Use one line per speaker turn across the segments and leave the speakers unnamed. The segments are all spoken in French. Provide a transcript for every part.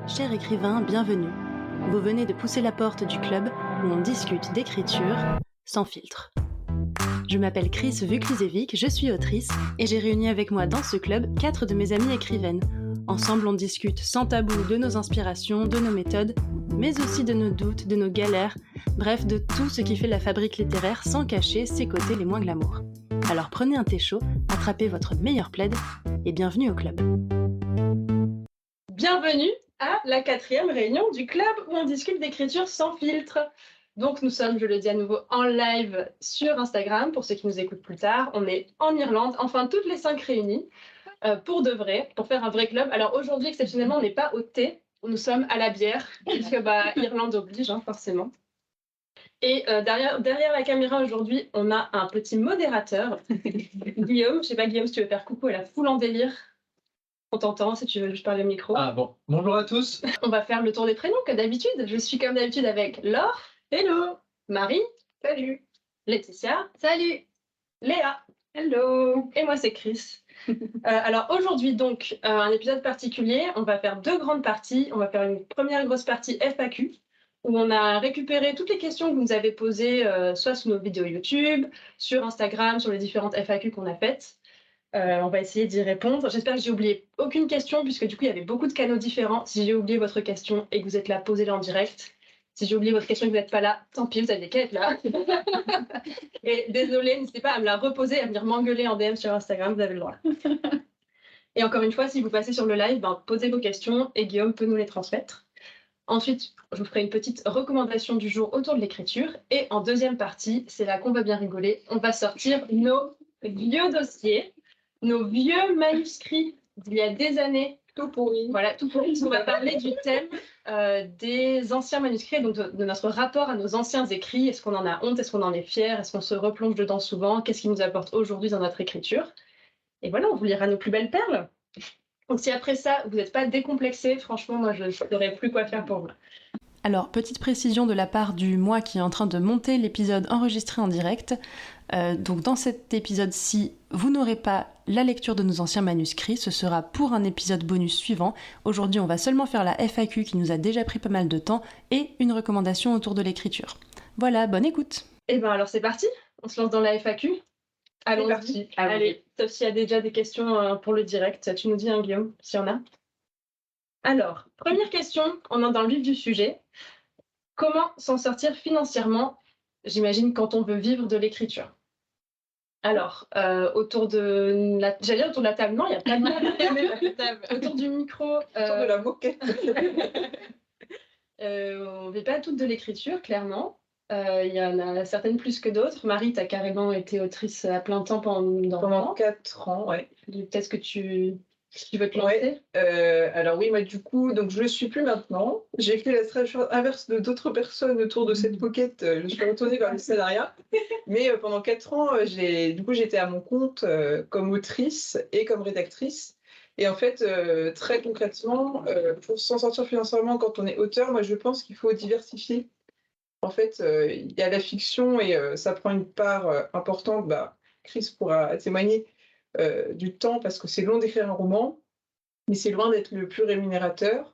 Cher écrivain, bienvenue. Vous venez de pousser la porte du club où on discute d'écriture sans filtre. Je m'appelle Chris Vuklizevic, je suis autrice et j'ai réuni avec moi dans ce club 4 de mes amies écrivaines. Ensemble, on discute sans tabou de nos inspirations, de nos méthodes, mais aussi de nos doutes, de nos galères, bref, de tout ce qui fait la fabrique littéraire sans cacher ses côtés les moins glamour. Alors prenez un thé chaud, attrapez votre meilleur plaid et bienvenue au club.
Bienvenue à la 4e réunion du club où on discute d'écriture sans filtre. Donc nous sommes, je le dis à nouveau, en live sur Instagram pour ceux qui nous écoutent plus tard. On est en Irlande, enfin toutes les 5 réunies, pour de vrai, pour faire un vrai club. Alors aujourd'hui, exceptionnellement, on n'est pas au thé, nous sommes à la bière, puisque Irlande oblige, forcément. Et derrière la caméra aujourd'hui, on a un petit modérateur, Guillaume. Je sais pas, Guillaume, si tu veux faire coucou à la foule en délire. On t'entend si tu veux juste parler au micro.
Ah bon, bonjour à tous.
On va faire le tour des prénoms comme d'habitude. Je suis comme d'habitude avec Laure. Hello. Marie. Salut. Laetitia. Salut. Léa. Hello. Et moi c'est Chris. Alors aujourd'hui donc un épisode particulier. On va faire 2 grandes parties. On va faire une première grosse partie FAQ où on a récupéré toutes les questions que vous nous avez posées soit sous nos vidéos YouTube, sur Instagram, sur les différentes FAQ qu'on a faites. On va essayer d'y répondre. J'espère que j'ai oublié aucune question, puisque du coup, il y avait beaucoup de canaux différents. Si j'ai oublié votre question et que vous êtes là, posez-la en direct. Si j'ai oublié votre question et que vous n'êtes pas là, tant pis, vous avez qu'à être là. Et désolé, n'hésitez pas à me la reposer, à venir m'engueuler en DM sur Instagram, vous avez le droit. Et encore une fois, si vous passez sur le live, posez vos questions et Guillaume peut nous les transmettre. Ensuite, je vous ferai une petite recommandation du jour autour de l'écriture. Et en deuxième partie, c'est là qu'on va bien rigoler. On va sortir nos vieux dossiers, nos vieux manuscrits d'il y a des années.
Tout pourri.
Voilà, tout pourri. On va parler du thème des anciens manuscrits, donc de notre rapport à nos anciens écrits. Est-ce qu'on en a honte? Est-ce qu'on en est fier? Est-ce qu'on se replonge dedans souvent? Qu'est-ce qui nous apporte aujourd'hui dans notre écriture? Et voilà, on vous lira nos plus belles perles. Donc si après ça, vous n'êtes pas décomplexé, franchement, moi, je ne saurais plus quoi faire pour vous.
Alors, petite précision de la part du moi qui est en train de monter l'épisode enregistré en direct. Donc dans cet épisode-ci, vous n'aurez pas la lecture de nos anciens manuscrits, ce sera pour un épisode bonus suivant. Aujourd'hui, on va seulement faire la FAQ qui nous a déjà pris pas mal de temps et une recommandation autour de l'écriture. Voilà, bonne écoute.
Et alors c'est parti, on se lance dans la FAQ. Allons-y. Allez, sauf s'il y a déjà des questions pour le direct, tu nous dis Guillaume, s'il y en a. Alors, première question, on entre dans le vif du sujet. Comment s'en sortir financièrement, j'imagine, quand on veut vivre de l'écriture? Alors, autour de la... J'allais dire autour de la table, non, il n'y a pas de table. Autour du micro.
Autour de la moquette.
On ne vit pas toutes de l'écriture, clairement. Il y en a certaines plus que d'autres. Marie, tu as carrément été autrice à plein temps pendant
4 ans, ouais.
Peut-être que tu veux te lancer.
Alors oui, moi du coup, donc je le suis plus maintenant. J'ai fait la stratégie inverse de d'autres personnes autour de cette moquette. Je suis retournée vers le salariat. Mais pendant 4 ans, j'étais à mon compte comme autrice et comme rédactrice. Et en fait, très concrètement, pour s'en sortir financièrement quand on est auteur, moi je pense qu'il faut diversifier. En fait, il y a la fiction et ça prend une part importante. Chris pourra témoigner du temps parce que c'est long d'écrire un roman, mais c'est loin d'être le plus rémunérateur.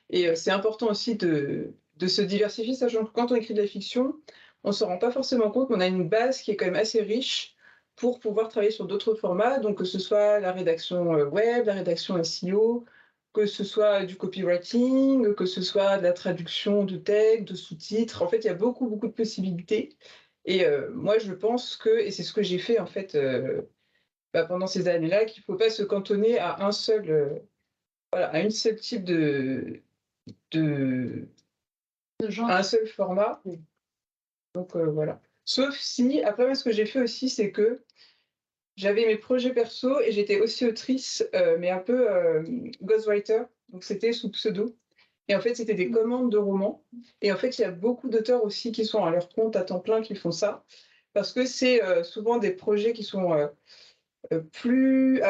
Et c'est important aussi de se diversifier, sachant que quand on écrit de la fiction, on ne se rend pas forcément compte qu'on a une base qui est quand même assez riche pour pouvoir travailler sur d'autres formats, donc que ce soit la rédaction web, la rédaction SEO, que ce soit du copywriting, que ce soit de la traduction de textes, de sous-titres. En fait, il y a beaucoup, beaucoup de possibilités. Et moi, je pense que, et c'est ce que j'ai fait en fait pendant ces années-là, qu'il ne faut pas se cantonner à un seul, à une seule type de
genre.
à un seul format. Donc voilà. Sauf si, après, moi, ce que j'ai fait aussi, c'est que j'avais mes projets perso et j'étais aussi autrice, mais un peu ghostwriter, donc c'était sous pseudo. Et en fait, c'était des commandes de romans. Et en fait, il y a beaucoup d'auteurs aussi qui sont à leur compte à temps plein qui font ça, parce que c'est souvent des projets qui sont plus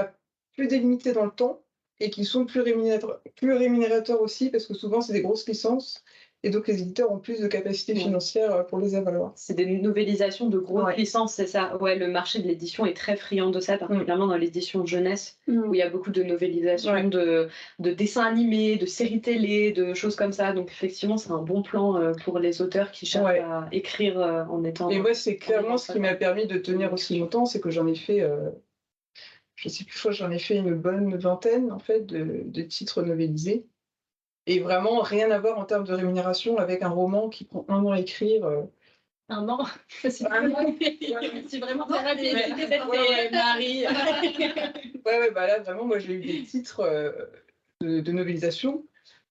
délimités dans le temps et qui sont plus rémunérateurs aussi, parce que souvent, c'est des grosses licences. et donc les éditeurs ont plus de capacité financière pour les avaloirs.
C'est des novélisations de grosses licences, c'est ça. Ouais, le marché de l'édition est très friand de ça, particulièrement dans l'édition jeunesse, où il y a beaucoup de novélisations de dessins animés, de séries télé, de choses comme ça. Donc effectivement, c'est un bon plan pour les auteurs qui cherchent à écrire en étant...
Et moi, c'est clairement ce qui m'a permis de tenir aussi longtemps, c'est que j'en ai fait... je sais plus, je crois que j'en ai fait une bonne vingtaine, en fait, de titres novélisés. Et vraiment, rien à voir en termes de rémunération avec un roman qui prend 1 an à écrire.
Un an, c'est vraiment très rapide. Marie.
Bah là, vraiment, moi, j'ai eu des titres de novélisation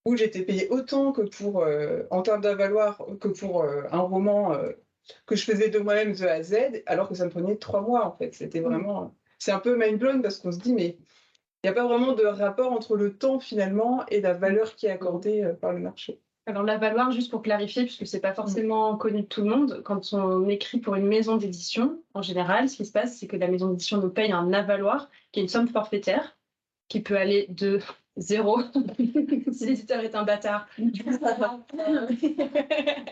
où j'étais payée autant que pour, en termes d'avaloir, que pour un roman que je faisais de moi-même de A à Z, alors que ça me prenait 3 mois, en fait. C'était vraiment... C'est un peu mind-blown parce qu'on se dit, mais il n'y a pas vraiment de rapport entre le temps, finalement, et la valeur qui est accordée par le marché.
Alors l'avaloir, juste pour clarifier, puisque c'est pas forcément connu de tout le monde, quand on écrit pour une maison d'édition, en général, ce qui se passe, c'est que la maison d'édition nous paye un avaloir, qui est une somme forfaitaire, qui peut aller de 0, si l'éditeur est un bâtard,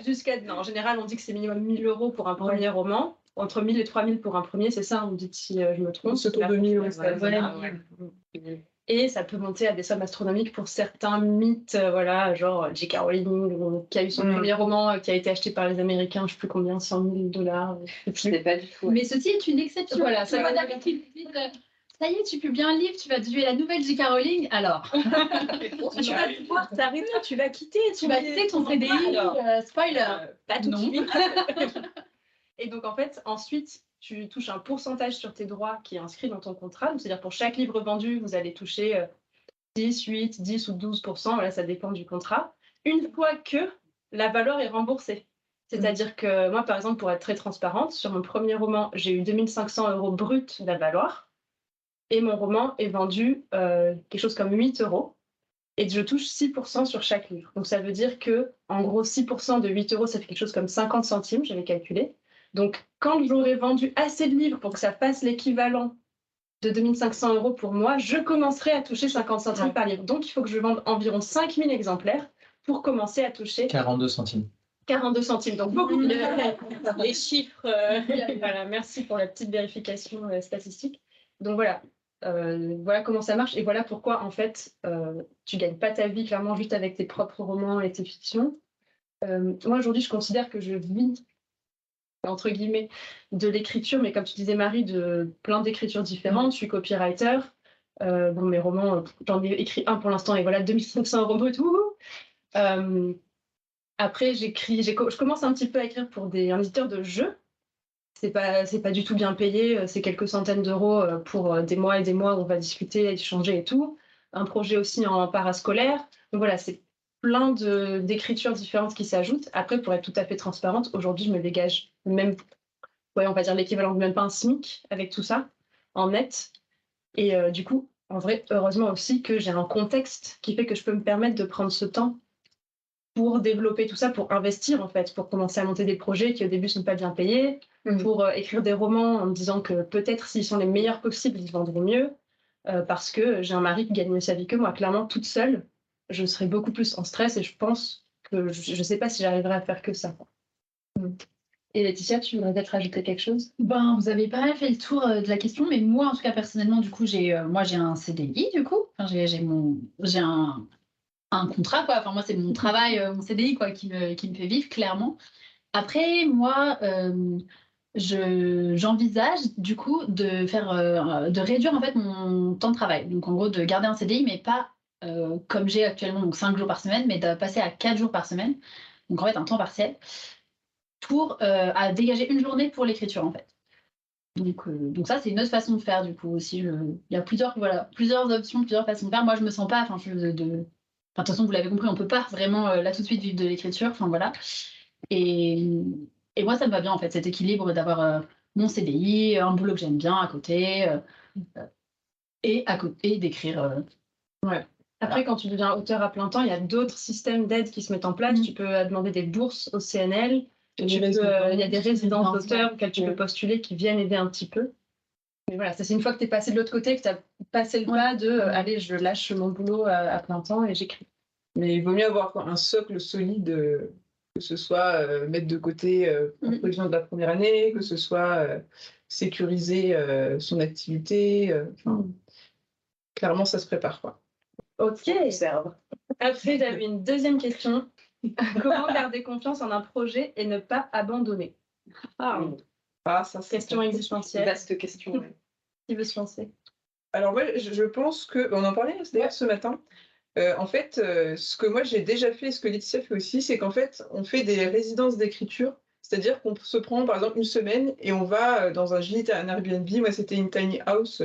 jusqu'à... Non, en général, on dit que c'est minimum 1 000 € pour un premier roman, entre 1 000 et 3 000 pour un premier, c'est ça, on me dit si je me trompe.
C'est autour de 1 000,
Et ça peut monter à des sommes astronomiques pour certains mythes, voilà, genre J.K. Rowling, qui a eu son premier roman qui a été acheté par les Américains, je ne sais plus combien, 100 000 $.
Je ne sais pas du tout.
Mais ceci est une exception.
Voilà,
ça va d'habitude. Ça y est, tu publies un livre, tu vas tuer la nouvelle J.K. Rowling, alors.
Tu vas pouvoir t'arrêter, tu vas quitter.
Tu vas quitter ton CDI, spoiler.
Pas tout de
Non.
suite. Et donc, en fait, ensuite, tu touches un pourcentage sur tes droits qui est inscrit dans ton contrat. Donc, c'est-à-dire pour chaque livre vendu, vous allez toucher 10, 8, 10 ou 12%. Voilà, ça dépend du contrat. Une fois que la valeur est remboursée. C'est-à-dire que moi, par exemple, pour être très transparente, sur mon premier roman, j'ai eu 2 500 € brut d'avaloir. Et mon roman est vendu quelque chose comme 8 €. Et je touche 6% sur chaque livre. Donc, ça veut dire que, en gros, 6% de 8 €, ça fait quelque chose comme 50 centimes, j'avais calculé. Donc, quand j'aurai vendu assez de livres pour que ça fasse l'équivalent de 2 500 € pour moi, je commencerai à toucher 50 centimes par livre. Donc, il faut que je vende environ 5 000 exemplaires pour commencer à toucher
42 centimes.
42 centimes, donc beaucoup. Les chiffres, voilà, merci pour la petite vérification statistique. Donc voilà, voilà comment ça marche et voilà pourquoi en fait tu gagnes pas ta vie clairement juste avec tes propres romans et tes fictions. Moi aujourd'hui je considère que je vis entre guillemets de l'écriture, mais comme tu disais Marie, de plein d'écritures différentes. Je suis copywriter. Bon, mes romans, j'en ai écrit un pour l'instant et voilà 2 500 € brut. Après, je commence un petit peu à écrire pour un éditeur de jeux. C'est pas du tout bien payé, c'est quelques centaines d'euros pour des mois et des mois où on va discuter, échanger et tout. Un projet aussi en parascolaire. Donc voilà, c'est plein d'écritures différentes qui s'ajoutent. Après, pour être tout à fait transparente, aujourd'hui, je me dégage même, on va dire l'équivalent de même pas un SMIC avec tout ça, en net. Et du coup, en vrai, heureusement aussi que j'ai un contexte qui fait que je peux me permettre de prendre ce temps pour développer tout ça, pour investir en fait, pour commencer à monter des projets qui au début ne sont pas bien payés, pour écrire des romans en me disant que peut-être s'ils sont les meilleurs possibles, ils vendront mieux, parce que j'ai un mari qui gagne mieux sa vie que moi. Clairement, toute seule, je serais beaucoup plus en stress et je pense que je ne sais pas si j'arriverai à faire que ça. Et Laetitia, tu voudrais peut-être rajouter quelque chose?
Ben, vous avez pas mal fait le tour de la question, mais moi, en tout cas, personnellement, du coup, j'ai un CDI, du coup. Enfin, j'ai un contrat, quoi. Enfin, moi, c'est mon travail, mon CDI, quoi, qui me fait vivre, clairement. Après, moi, j'envisage, du coup, de réduire, en fait, mon temps de travail. Donc, en gros, de garder un CDI, mais pas comme j'ai actuellement, donc 5 jours par semaine, mais de passer à 4 jours par semaine. Donc, en fait, un temps partiel pour à dégager une journée pour l'écriture, en fait. Donc ça, c'est une autre façon de faire, du coup, aussi. Il y a plusieurs options, plusieurs façons de faire. Moi, je me sens pas... Enfin, de toute façon, vous l'avez compris, on peut pas vraiment là tout de suite vivre de l'écriture. Enfin voilà. Et moi, ça me va bien en fait, cet équilibre d'avoir mon CDI, un boulot que j'aime bien à côté, et d'écrire.
Ouais. Après, quand tu deviens auteur à plein temps, il y a d'autres systèmes d'aide qui se mettent en place. Tu peux demander des bourses au CNL. Il y a des résidences d'auteurs auxquelles tu peux postuler qui viennent aider un petit peu. Mais voilà, ça c'est une fois que tu es passé de l'autre côté, que tu as passé le pas de allez, je lâche mon boulot à plein temps et j'écris.
Mais il vaut mieux avoir un socle solide, que ce soit mettre de côté la prévision de la première année, que ce soit sécuriser son activité. Clairement, ça se prépare, quoi.
Ok. Après, j'avais une deuxième question. Comment garder confiance en un projet et ne pas abandonner?
Ça, c'est
Question existentielle.
Vaste question. Ouais.
Qui veut se lancer?
Alors moi, je pense que, on en parlait d'ailleurs ce matin, en fait, ce que moi j'ai déjà fait, ce que Laetitia fait aussi, c'est qu'en fait, on fait des résidences d'écriture, c'est-à-dire qu'on se prend par exemple une semaine et on va dans un gîte, un Airbnb. Moi, c'était une tiny house,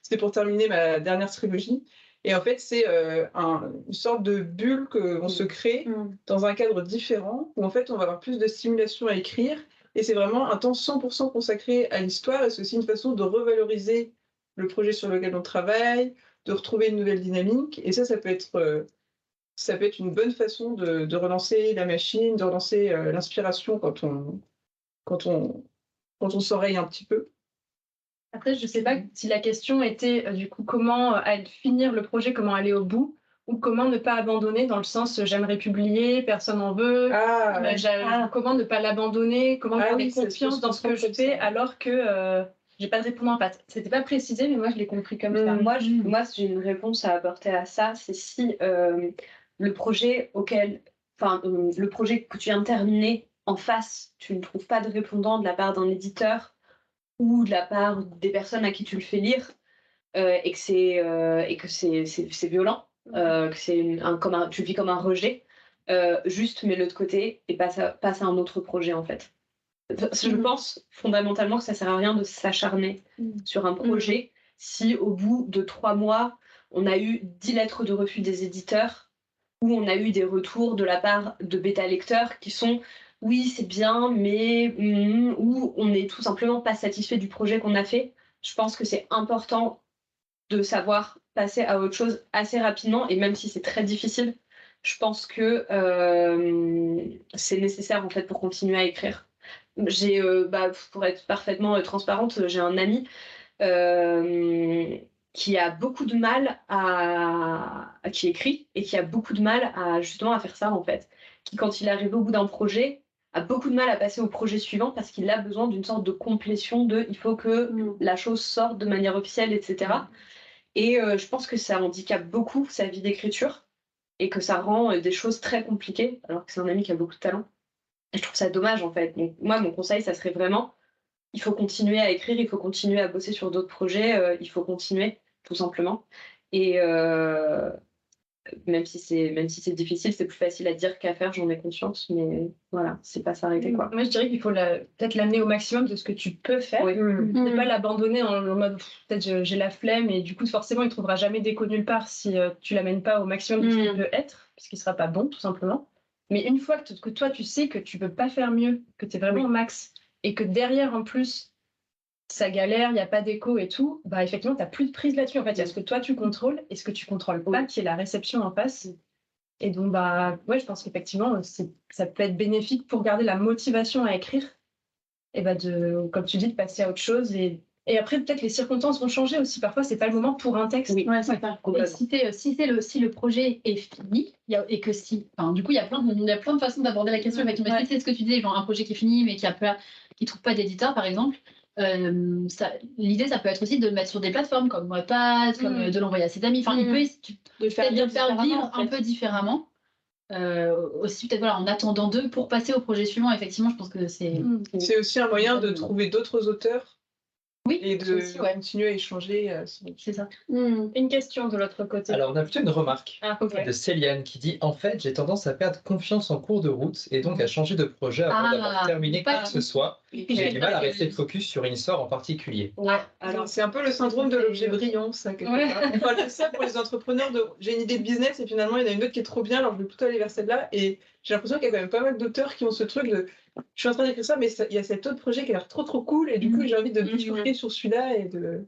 c'était pour terminer ma dernière trilogie. Et en fait, c'est une sorte de bulle qu'on se crée dans un cadre différent, où en fait, on va avoir plus de stimulation à écrire. Et c'est vraiment un temps 100% consacré à l'histoire, et c'est aussi une façon de revaloriser le projet sur lequel on travaille, de retrouver une nouvelle dynamique. Et ça peut être une bonne façon de relancer la machine, de relancer l'inspiration quand on s'oreille un petit peu.
Après, je sais pas si la question était du coup comment finir le projet, comment aller au bout, ou comment ne pas abandonner dans le sens j'aimerais publier, personne n'en veut. Comment ne pas l'abandonner, comment garder confiance dans ce que je fais alors que j'ai pas de répondant en face. C'était pas précisé, mais moi je l'ai compris comme ça.
Moi, j'ai une réponse à apporter à ça. C'est si le projet le projet que tu viens de terminer en face, tu ne trouves pas de répondant de la part d'un éditeur ou de la part des personnes à qui tu le fais lire, et que c'est violent, que c'est tu le vis comme un rejet, juste mets-le de côté et passe à un autre projet en fait. Je pense fondamentalement que ça sert à rien de s'acharner sur un projet si au bout de 3 mois on a eu 10 lettres de refus des éditeurs ou on a eu des retours de la part de bêta lecteurs qui sont oui c'est bien mais ou on n'est tout simplement pas satisfait du projet qu'on a fait. Je pense que c'est important de savoir passer à autre chose assez rapidement, et même si c'est très difficile, je pense que c'est nécessaire en fait pour continuer à écrire. J'ai, pour être parfaitement transparente, j'ai un ami qui a beaucoup de mal qui écrit et qui a beaucoup de mal justement à faire ça en fait. Qui, quand il arrive au bout d'un projet, a beaucoup de mal à passer au projet suivant parce qu'il a besoin d'une sorte de complétion il faut que la chose sorte de manière officielle, etc. Et je pense que ça handicape beaucoup sa vie d'écriture et que ça rend des choses très compliquées, alors que c'est un ami qui a beaucoup de talent. Et je trouve ça dommage en fait. Donc, moi, mon conseil, ça serait vraiment, il faut continuer à écrire, il faut continuer à bosser sur d'autres projets, il faut continuer, tout simplement. Et même si c'est difficile, c'est plus facile à dire qu'à faire, j'en ai conscience, mais voilà, c'est pas s'arrêter quoi.
Moi, je dirais qu'il faut peut-être l'amener au maximum de ce que tu peux faire. Ne pas l'abandonner en mode peut-être j'ai la flemme, et du coup, forcément, il ne trouvera jamais d'écho nulle part si tu l'amènes pas au maximum de ce qu'il peut être, puisqu'il ne sera pas bon, tout simplement. Mais une fois que toi, tu sais que tu peux pas faire mieux, que tu es vraiment au max, et que derrière, en plus, ça galère, il n'y a pas d'écho et tout, bah effectivement, tu n'as plus de prise là-dessus. En fait, il y a ce que toi, tu contrôles et ce que tu contrôles pas, qui est la réception en face. Et donc, je pense qu'effectivement, ça peut être bénéfique pour garder la motivation à écrire, et comme tu dis, de passer à autre chose. Et après, peut-être les circonstances vont changer aussi. Parfois, c'est pas le moment pour un texte.
Oui, c'est ça. Et si le projet est fini, et que du coup, il y a plein de façons d'aborder la question. Si c'est ce que tu disais, genre un projet qui est fini, mais qui ne trouve pas d'éditeur, par exemple, l'idée, ça peut être aussi de le mettre sur des plateformes comme Wattpad, comme de l'envoyer à ses amis. Enfin, il peut de le faire vivre un peu différemment. Aussi peut-être en attendant d'eux pour passer au projet suivant. Effectivement, je pense que c'est
aussi un moyen de trouver d'autres auteurs et de
aussi,
continuer à échanger.
C'est ça.
Une question de l'autre côté.
Alors, on a plutôt une remarque de Céliane qui dit « En fait, j'ai tendance à perdre confiance en cours de route et donc à changer de projet avant d'avoir terminé quoi que ce soit. J'ai du mal à rester focus sur une histoire en particulier. »
Alors, c'est un peu le syndrome de l'objet brillant, ça, quelque part. On parle de ça pour les entrepreneurs j'ai une idée de business et finalement, il y en a une autre qui est trop bien, alors je vais plutôt aller vers celle-là. Et j'ai l'impression qu'il y a quand même pas mal d'auteurs qui ont ce truc de je suis en train d'écrire ça, mais il y a cet autre projet qui a l'air trop cool, et du coup, j'ai envie de bifurquer sur celui-là et de...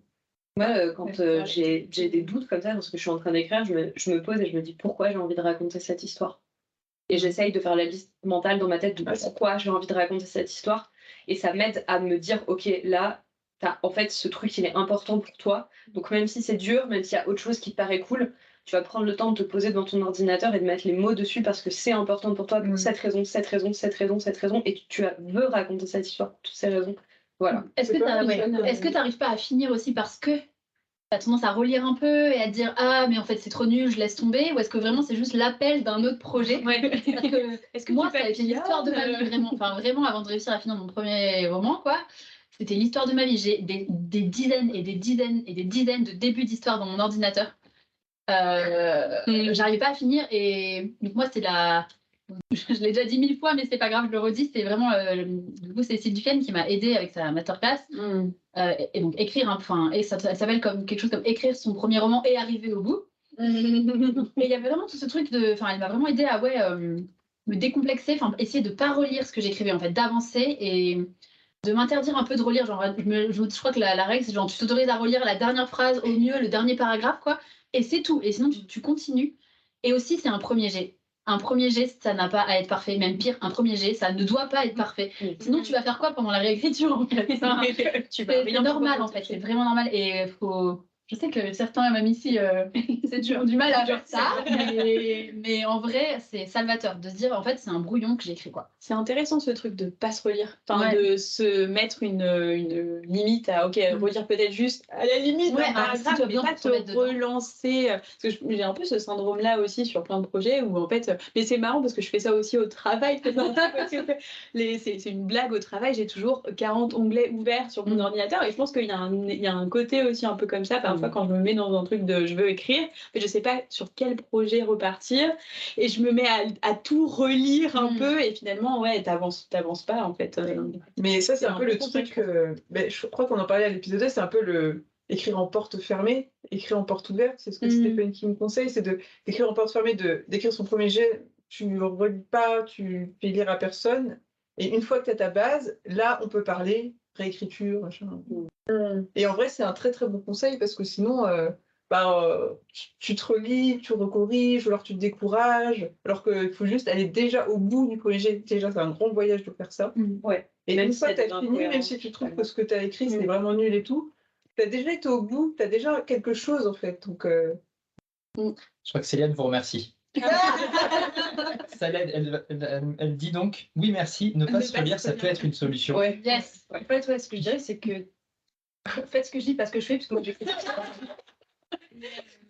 Moi, quand j'ai des doutes comme ça dans ce que je suis en train d'écrire, je me pose et je me dis pourquoi j'ai envie de raconter cette histoire. Et j'essaye de faire la liste mentale dans ma tête de pourquoi j'ai envie de raconter cette histoire. Et ça m'aide à me dire, ok, là, en fait, ce truc, il est important pour toi. Donc même si c'est dur, même s'il y a autre chose qui te paraît cool, tu vas prendre le temps de te poser devant ton ordinateur et de mettre les mots dessus parce que c'est important pour toi pour cette raison, cette raison, cette raison, cette raison, et veux raconter cette histoire pour toutes ces raisons. Voilà.
Est-ce que tu n'arrives pas à finir aussi parce que tu as tendance à relire un peu et à te dire ah mais en fait c'est trop nul, je laisse tomber, ou est-ce que vraiment c'est juste l'appel d'un autre projet? Parce que
Est-ce que
moi ça a été l'histoire de ma vie vraiment avant de réussir à finir mon premier roman quoi. C'était l'histoire de ma vie. J'ai des dizaines et des dizaines et des dizaines de débuts d'histoire dans mon ordinateur. J'arrivais pas à finir et donc moi c'est je l'ai déjà dit 1000 fois mais c'est pas grave, je le redis, c'est vraiment du coup c'est Cécile Duquesne qui m'a aidée avec sa masterclass et donc écrire et ça s'appelle comme quelque chose comme écrire son premier roman et arriver au bout. Et il y avait vraiment tout ce truc elle m'a vraiment aidée à me décomplexer, essayer de pas relire ce que j'écrivais en fait, d'avancer et de m'interdire un peu de relire, genre je crois que la règle c'est genre tu t'autorises à relire la dernière phrase, au mieux le dernier paragraphe quoi, et c'est tout, et sinon tu continues. Et aussi c'est un premier jet, ça n'a pas à être parfait, même pire, un premier jet ça ne doit pas être parfait, sinon tu vas faire quoi pendant la réécriture en fait? C'est normal en fait, c'est vraiment normal, et je sais que certains, même ici, ont du mal à faire ça, mais en vrai, c'est salvateur de se dire, en fait, c'est un brouillon que j'ai écrit, quoi.
C'est intéressant ce truc de pas se relire, de se mettre une limite à, relire peut-être juste à la limite,
si tu as besoin
pas te relancer. Parce que j'ai un peu ce syndrome-là aussi sur plein de projets où en fait, mais c'est marrant parce que je fais ça aussi au travail. C'est une blague au travail, j'ai toujours 40 onglets ouverts sur mon ordinateur et je pense qu'il y a un côté aussi un peu comme ça parfois quand je me mets dans un truc de je veux écrire, mais je sais pas sur quel projet repartir et je me mets à tout relire un peu et finalement t'avances pas en fait.
Mais ça c'est un peu le truc, je crois qu'on en parlait à l'épisode 2, c'est un peu écrire en porte fermée, écrire en porte ouverte, c'est ce que Stephen King conseille, c'est d'écrire en porte fermée, d'écrire son premier jet, tu ne relis pas, tu fais lire à personne, et une fois que tu as ta base, là on peut parler, réécriture, machin. Et en vrai c'est un très très bon conseil parce que sinon tu te relis, tu recorriges, ou alors tu te décourages, alors qu'il faut juste aller déjà au bout du premier jet. Déjà c'est un grand voyage de faire ça. Et même une fois que tu as fini, même si tu trouves que ce que tu as écrit c'est vraiment nul et tout, tu as déjà été au bout, tu as déjà quelque chose en fait. Donc,
Je crois que Céliane vous remercie. Elle dit donc oui merci, ne pas se relire ça peut être une solution.
Yes. En fait ce que je dirais c'est que faites ce que je dis parce que je fais parce que moi j'écris.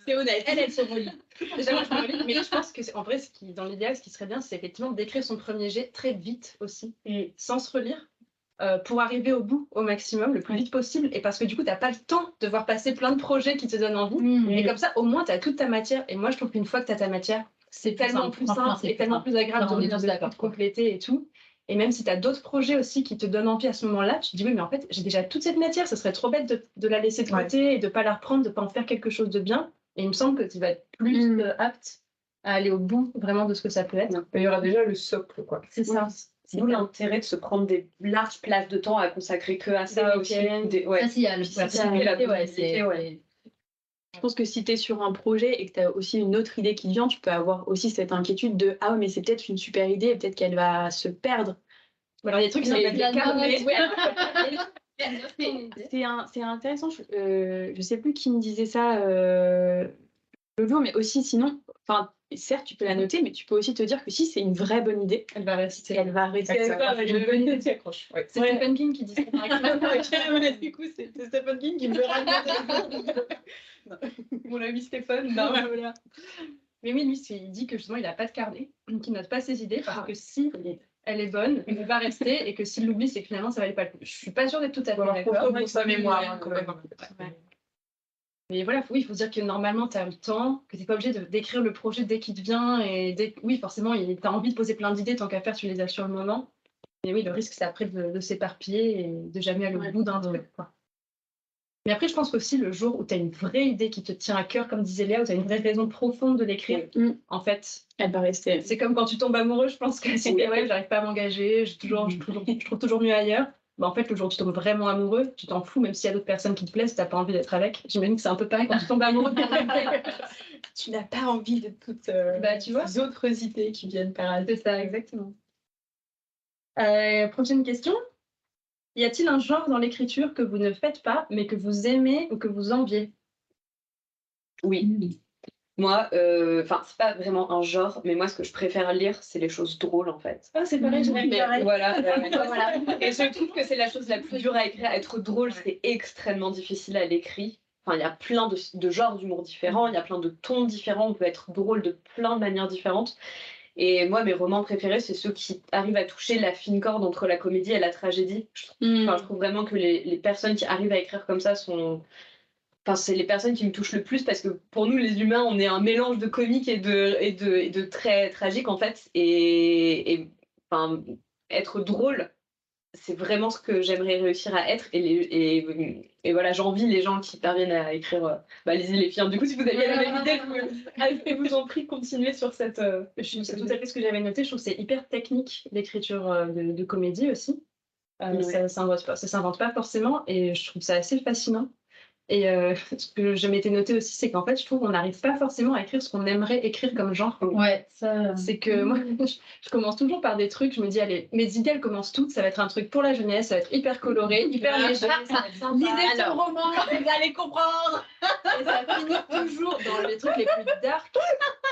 C'est honnête.
Elle se relit. Déjà moi je me relis, mais je pense que en vrai dans l'idéal ce qui serait bien c'est effectivement d'écrire son premier jet très vite aussi, sans se relire. Pour arriver au bout au maximum, le plus vite possible, et parce que du coup, tu n'as pas le temps de voir passer plein de projets qui te donnent envie, et comme ça, au moins, tu as toute ta matière, et moi, je trouve qu'une fois que tu as ta matière, c'est tellement plus simple, et tellement plus agréable de compléter et tout, et même si tu as d'autres projets aussi qui te donnent envie à ce moment-là, tu te dis, oui, mais en fait, j'ai déjà toute cette matière, ça serait trop bête de la laisser de côté, et de ne pas la reprendre, de ne pas en faire quelque chose de bien, et il me semble que tu vas être plus apte à aller au bout, vraiment, de ce que ça peut être.
Il y aura déjà le socle, quoi.
C'est ça.
C'est d'où l'intérêt de se prendre des larges plages de temps à consacrer que à ça aussi.
Ça, s'il y a
Je pense que si tu es sur un projet et que tu as aussi une autre idée qui vient, tu peux avoir aussi cette inquiétude de ah ouais, mais c'est peut-être une super idée et peut-être qu'elle va se perdre.
Alors il y a des trucs qui s'appellent des carnets.
C'est intéressant. Je sais plus qui me disait ça le jour, mais aussi sinon, certes, tu peux la noter, mais tu peux aussi te dire que si c'est une vraie bonne idée,
elle va rester.
C'est une bonne idée.
C'est Stephen King qui dit ça.
Du coup, c'est Stephen King qui me le raconte. Mon ami Stephen. Voilà.
Mais oui, lui, il dit que justement, il n'a pas de carnet, qu'il note pas ses idées, parce que si elle est bonne, elle va rester, et que s'il l'oublie, c'est que finalement, ça valait pas le coup. Je suis pas sûre d'être tout à fait d'accord.
Pour sa mémoire, quand même.
Mais voilà, il faut dire que normalement, tu as le temps, que tu n'es pas obligé d'écrire le projet dès qu'il te vient. Oui, forcément, tu as envie de poser plein d'idées, tant qu'à faire, tu les as sur le moment. Mais oui, le risque, c'est après de s'éparpiller et de jamais aller au bout d'un truc. Mais après, je pense qu'aussi, le jour où tu as une vraie idée qui te tient à cœur, comme disait Léa, où tu as une vraie raison profonde de l'écrire, en fait,
elle va rester.
C'est comme quand tu tombes amoureux, je pense que c'est j'arrive pas à m'engager, je trouve toujours mieux ailleurs. En fait, le jour où tu tombes vraiment amoureux, tu t'en fous, même s'il y a d'autres personnes qui te plaisent, tu n'as pas envie d'être avec. J'imagine que c'est un peu pareil quand tu tombes amoureux.
Tu n'as pas envie de toutes les autres idées qui viennent par hasard.
C'est ça, exactement. Prochaine question. Y a-t-il un genre dans l'écriture que vous ne faites pas, mais que vous aimez ou que vous enviez ?
Oui. Moi, c'est pas vraiment un genre, mais moi, ce que je préfère lire, c'est les choses drôles, en fait.
Ah, c'est pareil, j'aime
Mais
pareil.
voilà. Et je trouve que c'est la chose la plus dure à écrire. Être drôle, c'est extrêmement difficile à l'écrit. Enfin, il y a plein de genres d'humour différents, il y a plein de tons différents, on peut être drôle de plein de manières différentes. Et moi, mes romans préférés, c'est ceux qui arrivent à toucher la fine corde entre la comédie et la tragédie. Je trouve vraiment que les personnes qui arrivent à écrire comme ça sont... Enfin, c'est les personnes qui me touchent le plus parce que pour nous, les humains, on est un mélange de comique et de très tragique, en fait. Enfin, être drôle, c'est vraiment ce que j'aimerais réussir à être. Et voilà, j'envie les gens qui parviennent à écrire. Lisez les filles. Du coup, si vous aviez la même idée, je vous en prie, continuez sur cette.
C'est tout à fait ce que j'avais noté. Je trouve que c'est hyper technique, l'écriture de comédie aussi.
Ouais.
Ça s'invente pas forcément et je trouve ça assez fascinant. Et ce que je m'étais noté aussi, c'est qu'en fait, je trouve qu'on n'arrive pas forcément à écrire ce qu'on aimerait écrire comme genre.
Ouais, ça.
C'est que moi, je commence toujours par des trucs, je me dis, allez, mes idées, elles commencent toutes, ça va être un truc pour la jeunesse, ça va être hyper coloré, hyper léger, ça va être sympa.
Lisez ce roman, vous allez comprendre.
Et ça finit toujours dans les trucs les plus dark.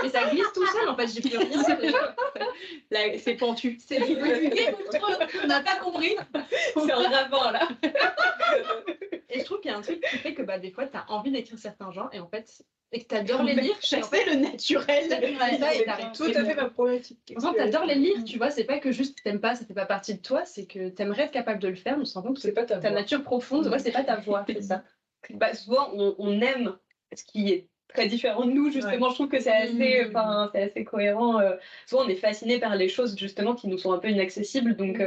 Et ça glisse tout seul, en fait, j'ai plus rien déjà.
Là, c'est pentu.
C'est du
On n'a pas compris.
C'est un ravin, là. Et je trouve qu'il y a un truc qui fait que des fois, tu as envie d'écrire certains genres et en fait, et que tu adores les lire.
Chasser le naturel.
C'est
tout à fait ma problématique.
En fait, t'adores les lire, tu vois, c'est pas que juste t'aimes pas, ça fait pas partie de toi, c'est que t'aimerais être capable de le faire, mais tu te rends compte que
C'est pas ta
ta
voix.
nature profonde, ouais, c'est pas ta voix, c'est ça.
Souvent, on aime ce qui est très différent de nous, justement. Je trouve que c'est assez cohérent. Souvent, on est fasciné par les choses, justement, qui nous sont un peu inaccessibles. Donc,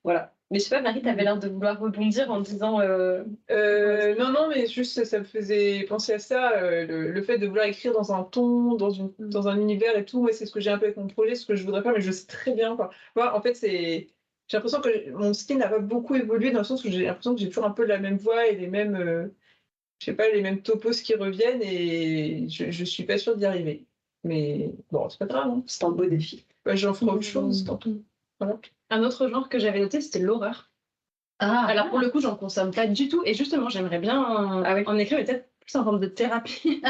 voilà. Mais je sais pas, Marie, t'avais l'air de vouloir rebondir en disant...
Non, mais juste, ça me faisait penser à ça, le fait de vouloir écrire dans un ton, dans un univers et tout. Ouais, c'est ce que j'ai un peu avec mon projet, ce que je voudrais faire, mais je sais très bien. Moi, en fait, j'ai l'impression que mon style n'a pas beaucoup évolué dans le sens où j'ai l'impression que j'ai toujours un peu la même voix et les mêmes... je sais pas, les mêmes topos qui reviennent et je suis pas sûre d'y arriver. Mais bon, c'est pas grave, hein.
C'est un beau défi.
J'en ferai autre chose, tant pis. Voilà.
Un autre genre que j'avais noté, c'était l'horreur.
Ah,
Alors pour le coup, j'en consomme pas du tout, et justement, j'aimerais bien en écrire, mais peut-être plus en forme de thérapie.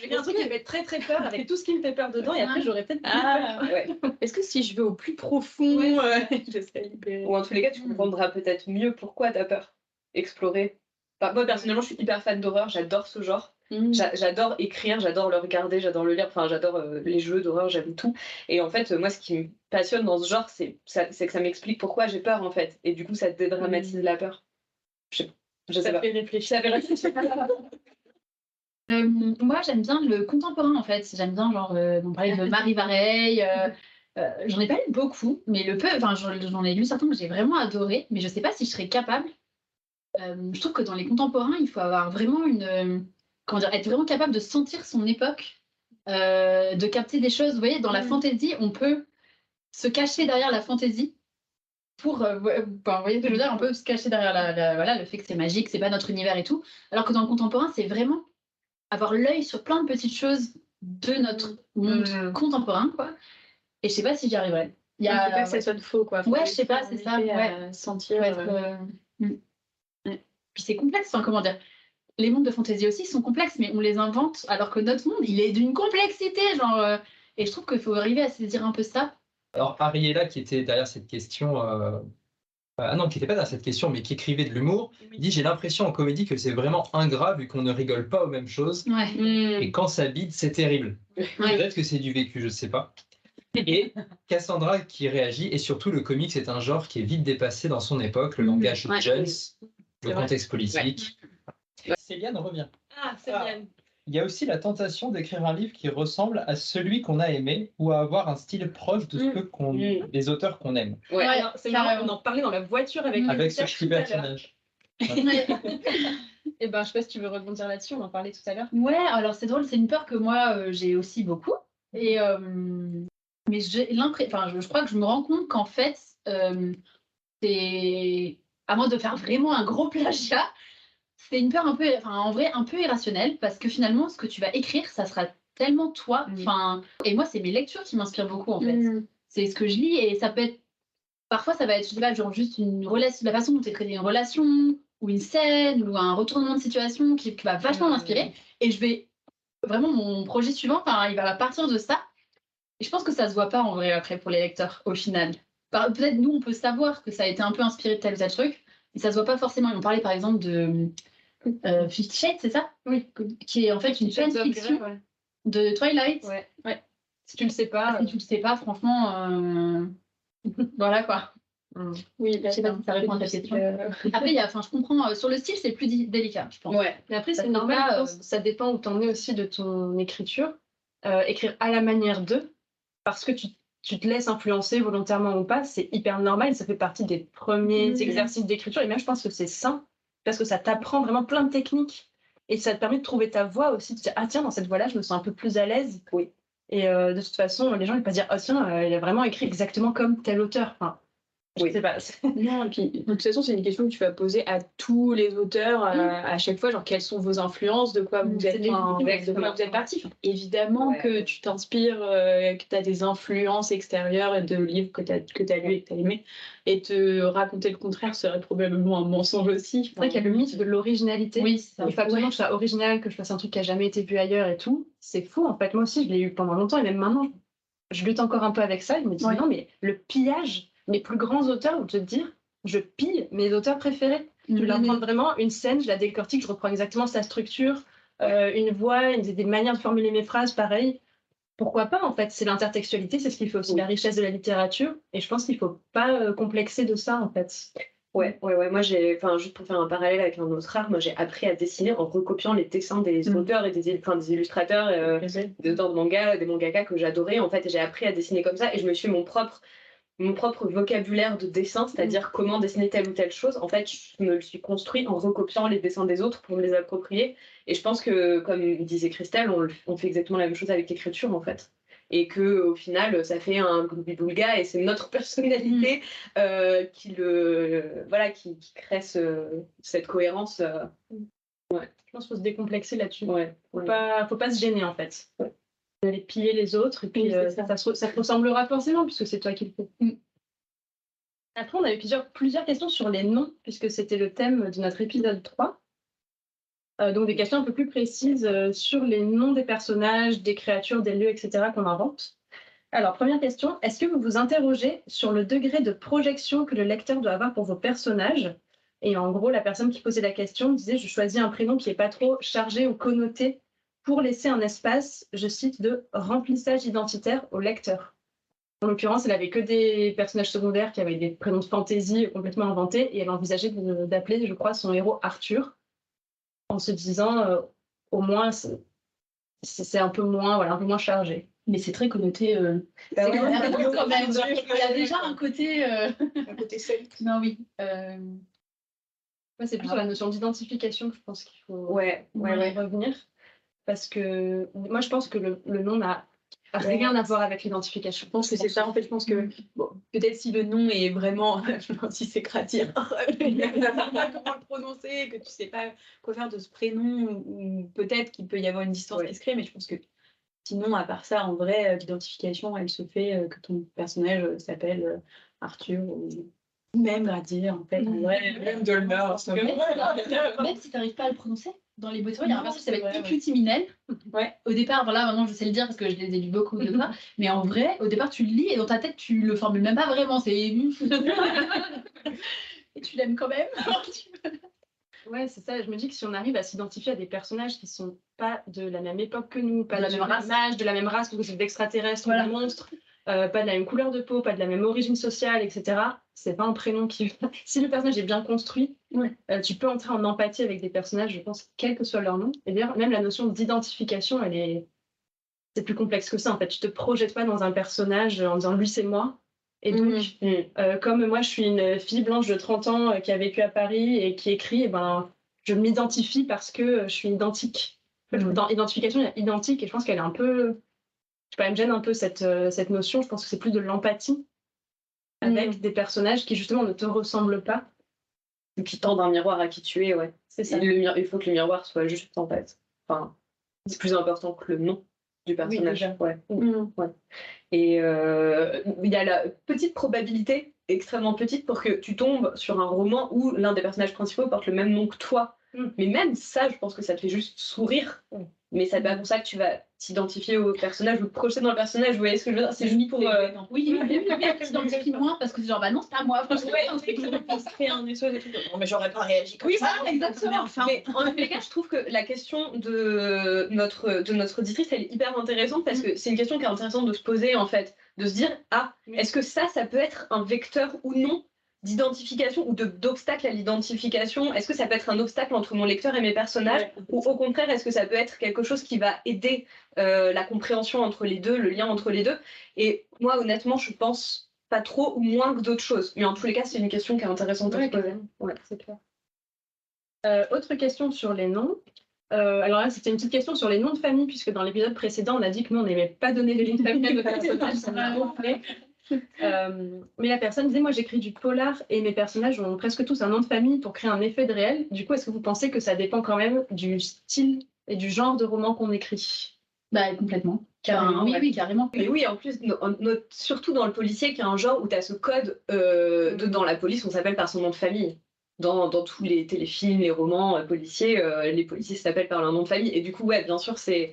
J'ai un truc qui me fait très très peur, avec tout ce qui me fait peur dedans, et après, j'aurais peut-être plus peur.
Ouais.
Est-ce que si je vais au plus profond, je serais libérée.
Ou en tous les cas, tu comprendras peut-être mieux pourquoi t'as peur. Explorer. Moi, personnellement, je suis hyper fan d'horreur, j'adore ce genre. J'adore écrire, j'adore le regarder, j'adore le lire, enfin j'adore les jeux d'horreur, j'aime tout. Et en fait, moi ce qui me passionne dans ce genre, c'est que ça m'explique pourquoi j'ai peur en fait. Et du coup, ça dédramatise la peur. Je sais pas.
Fait réfléchir.
Ça fait réfléchir.
moi, j'aime bien le contemporain en fait. J'aime bien, genre, on parlait de Marie Vareille. J'en ai pas lu beaucoup, mais j'en ai lu certains que j'ai vraiment adoré, mais je sais pas si je serais capable. Je trouve que dans les contemporains, il faut avoir vraiment être vraiment capable de sentir son époque, de capter des choses. Vous voyez, dans la fantaisie, on peut se cacher derrière la fantaisie pour, vous voyez ce que je veux dire, on peut se cacher derrière le fait que c'est magique, c'est pas notre univers et tout. Alors que dans le contemporain, c'est vraiment avoir l'œil sur plein de petites choses de notre monde contemporain, quoi. Et je sais pas si j'y arriverais.
Il faut pas que ça sonne faux, quoi. Faut
je sais pas, c'est ça.
Sentir.
Puis c'est complexe, comment dire. Les mondes de fantaisie aussi sont complexes, mais on les invente, alors que notre monde, il est d'une complexité, genre. Et je trouve qu'il faut arriver à saisir un peu ça.
Alors, Ariella, qui était derrière cette question, non, qui n'était pas derrière cette question, mais qui écrivait de l'humour, dit: j'ai l'impression en comédie que c'est vraiment ingrat vu qu'on ne rigole pas aux mêmes choses.
Ouais.
Et quand ça bide, c'est terrible. Peut-être que c'est du vécu, je ne sais pas. Et Cassandra qui réagit, et surtout le comics c'est un genre qui est vite dépassé dans son époque, le langage jeunes, le contexte politique. Céliane revient.
Ah, Céliane.
Il y a aussi la tentation d'écrire un livre qui ressemble à celui qu'on a aimé ou à avoir un style proche de ce des auteurs qu'on aime.
Ouais, c'est marrant, on en parlait dans la voiture avec
ce petit personnage.
Et je sais pas si tu veux rebondir là-dessus, on en parlait tout à l'heure.
Ouais, alors c'est drôle, c'est une peur que moi j'ai aussi beaucoup. Et mais j'ai l'impression, je crois que je me rends compte qu'en fait, c'est à moins de faire vraiment un gros plagiat, c'est une peur en vrai un peu irrationnelle, parce que finalement, ce que tu vas écrire, ça sera tellement toi. Et moi, c'est mes lectures qui m'inspirent beaucoup en fait. C'est ce que je lis, et ça peut être parfois ça va être, je sais pas, genre juste une relation, la façon dont tu traité une relation ou une scène ou un retournement de situation qui va vachement m'inspirer, et je vais vraiment mon projet suivant, il va partir de ça. Et je pense que ça se voit pas en vrai après pour les lecteurs au final. Peut-être nous on peut savoir que ça a été un peu inspiré de tel ou tel truc, mais ça se voit pas forcément. Ils ont parlé par exemple de Fifty Shades, c'est ça?
Oui.
Qui est en fait une fanfiction de Twilight.
Ouais. Si tu le sais pas.
Si tu le sais pas, franchement, voilà quoi.
Oui,
Je sais pas si ça répond à ta question. Après, je comprends. Sur le style, c'est plus délicat, je pense.
Ouais. Mais après, c'est normal. Je pense, ça dépend où t'en es aussi de ton écriture. Écrire à la manière d'eux, parce que tu te laisses influencer volontairement ou pas, c'est hyper normal. Ça fait partie des premiers exercices d'écriture. Et même, je pense que c'est sain, parce que ça t'apprend vraiment plein de techniques. Et ça te permet de trouver ta voix aussi. De te dire, ah tiens, dans cette voix-là, je me sens un peu plus à l'aise.
Oui.
Et de toute façon, les gens ils vont pas dire, oh tiens, il a vraiment écrit exactement comme tel auteur. Enfin, je sais pas.
Non, et puis de toute façon, c'est une question que tu vas poser à tous les auteurs à chaque fois, genre quelles sont vos influences, de quoi vous êtes, de quoi vous êtes parti. Évidemment que tu t'inspires, que tu as des influences extérieures de livres que tu as lus et que tu as aimés, et te raconter le contraire serait probablement un mensonge aussi.
C'est vrai qu'il y a le mythe de l'originalité.
Oui, c'est ça.
Il faut absolument que je sois original, que je fasse un truc qui a jamais été vu ailleurs et tout. C'est fou en fait. Moi aussi, je l'ai eu pendant longtemps et même maintenant, je lutte encore un peu avec ça. Je me dis non, mais le pillage, mes plus grands auteurs vont te dire, je pille mes auteurs préférés. Je vais leur prendre vraiment une scène, je la décortique, je reprends exactement sa structure, une voix, des manières de formuler mes phrases, pareil. Pourquoi pas en fait? C'est l'intertextualité, c'est ce qui fait aussi la richesse de la littérature. Et je pense qu'il faut pas complexer de ça en fait.
Ouais. Moi, juste pour faire un parallèle avec un autre art, moi, j'ai appris à dessiner en recopiant les dessins des auteurs et des illustrateurs, des auteurs de manga, des mangaka que j'adorais, en fait, et j'ai appris à dessiner comme ça, et je me suis mon propre vocabulaire de dessin, c'est-à-dire comment dessiner telle ou telle chose. En fait, je me le suis construit en recopiant les dessins des autres pour me les approprier. Et je pense que, comme disait Christelle, on fait exactement la même chose avec l'écriture, en fait. Et que au final, ça fait un boulga et c'est notre personnalité qui crée cette cohérence.
Ouais. Je pense qu'il faut se décomplexer là-dessus.
Faut
pas se gêner, en fait. D'aller piller les autres, et puis ça te ressemblera forcément, puisque c'est toi qui le fais. Après, on a eu plusieurs questions sur les noms, puisque c'était le thème de notre épisode 3. Donc des questions un peu plus précises sur les noms des personnages, des créatures, des lieux, etc. qu'on invente. Alors, première question, est-ce que vous vous interrogez sur le degré de projection que le lecteur doit avoir pour vos personnages? Et en gros, la personne qui posait la question disait, je choisis un prénom qui n'est pas trop chargé ou connoté pour laisser un espace, je cite, de remplissage identitaire au lecteur. En l'occurrence, elle avait que des personnages secondaires qui avaient des prénoms de fantaisie complètement inventés, et elle envisageait d'appeler, je crois, son héros Arthur, en se disant, au moins, c'est un peu moins chargé.
Mais c'est très connoté. C'est quand même. Il y a déjà un côté.
Un côté celte.
Non, oui.
C'est plus sur la notion d'identification que je pense qu'il faut revenir. Parce que moi, je pense que le nom n'a rien à voir avec l'identification.
Je pense que c'est ça. En fait, je pense que peut-être si le nom est vraiment si c'est cratère, comment le prononcer, que tu sais pas quoi faire de ce prénom, ou peut-être qu'il peut y avoir une distance qui se crée, mais je pense que sinon, à part ça, en vrai, l'identification, elle se fait que ton personnage s'appelle Arthur ou même Radir, en fait.
Même Dolmer.
Même si tu n'arrives pas à le prononcer, dans les bêtises, il y a un personnage qui s'appelle Icutiminel. Au départ, maintenant je sais le dire parce que je les ai lus beaucoup de fois. Mais en vrai, au départ, tu le lis et dans ta tête, tu le formules même pas vraiment. C'est et tu l'aimes quand même.
Ouais, c'est ça. Je me dis que si on arrive à s'identifier à des personnages qui sont pas de la même époque que nous, pas de la même race, de la même race, parce que c'est d'extraterrestres ou de monstres, pas de la même couleur de peau, pas de la même origine sociale, etc. C'est pas un prénom qui. Si le personnage est bien construit, tu peux entrer en empathie avec des personnages, je pense, quel que soit leur nom. Et d'ailleurs, même la notion d'identification, c'est plus complexe que ça. En fait, tu te projettes pas dans un personnage en disant lui c'est moi. Et donc, comme moi, je suis une fille blanche de 30 ans qui a vécu à Paris et qui écrit, je m'identifie parce que je suis identique. En fait, dans identification, il y a identique, et je pense qu'elle est un peu... elle me gêne un peu cette notion. Je pense que c'est plus de l'empathie avec des personnages qui, justement, ne te ressemblent pas.
Ou qui tendent un miroir à qui tu es,
C'est ça.
Il faut que le miroir soit juste, en fait. Enfin, c'est plus important que le nom du personnage. Et il y a la petite probabilité, extrêmement petite, pour que tu tombes sur un roman où l'un des personnages principaux porte le même nom que toi Mais même ça, je pense que ça te fait juste sourire. Mais c'est pas pour ça que tu vas t'identifier au personnage ou te projeter dans le personnage. Vous voyez ce que je veux dire? C'est juste pour.
Oui, tu t'identifie moins parce que c'est genre, bah non, c'est pas moi. Franchement,
On se crée un espèce de truc. Non, mais j'aurais pas réagi comme
Oui,
ça.
voilà, exactement. Mais en tous les cas, je trouve que la question de notre auditrice, elle est hyper intéressante parce que c'est une question qui est intéressante de se poser, en fait. De se dire, est-ce que ça peut être un vecteur ou non d'identification ou d'obstacle à l'identification? Est-ce que ça peut être un obstacle entre mon lecteur et mes personnages? Ou au contraire, est-ce que ça peut être quelque chose qui va aider la compréhension entre les deux, le lien entre les deux? Et moi, honnêtement, je pense pas trop ou moins que d'autres choses. Mais en tous les cas, c'est une question qui est intéressante à se poser.
Ouais, c'est clair. Autre question sur les noms. Alors là, c'était une petite question sur les noms de famille, puisque dans l'épisode précédent, on a dit que nous, on n'aimait pas donner les noms de famille à nos personnages. Ça m'a gonflé. Mais la personne disait, moi j'écris du polar et mes personnages ont presque tous un nom de famille pour créer un effet de réel. Du coup, est-ce que vous pensez que ça dépend quand même du style et du genre de roman qu'on écrit?
Bah, complètement.
Carrément,
Oui,
ouais.
oui, carrément.
Mais oui, en plus, surtout dans le policier, qui est un genre où tu as ce code dans la police, on s'appelle par son nom de famille. Dans tous les téléfilms, les romans policiers, les policiers s'appellent par leur nom de famille. Et du coup, ouais, bien sûr, c'est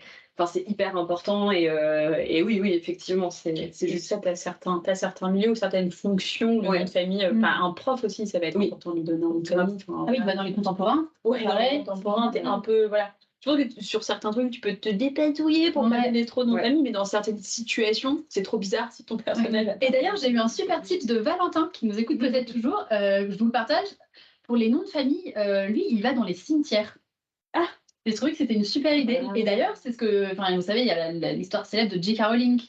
hyper important. Et oui, effectivement, c'est
C'est
juste
juste ça, t'as certains milieux ou certaines fonctions, le
Ouais.
nom de famille. Un prof aussi, ça va être important de lui donner un nom de famille.
Ah oui, bah, dans les contemporains.
Ouais, dans
pareil.
le contemporain, t'es un peu. Voilà. Je pense que sur certains trucs, tu peux te dépatouiller pour pas
Ouais.
donner trop de nom de
Ouais.
famille, mais dans certaines situations, c'est trop bizarre si ton personnage.
Et d'ailleurs, j'ai eu un super tip de Valentin qui nous écoute peut-être toujours. Je vous le partage. Pour les noms de famille, lui, il va dans les cimetières.
Ah.
J'ai trouvé que c'était une super idée. Et d'ailleurs, c'est ce que. Enfin, vous savez, il y a l'histoire célèbre de J.K. Rowling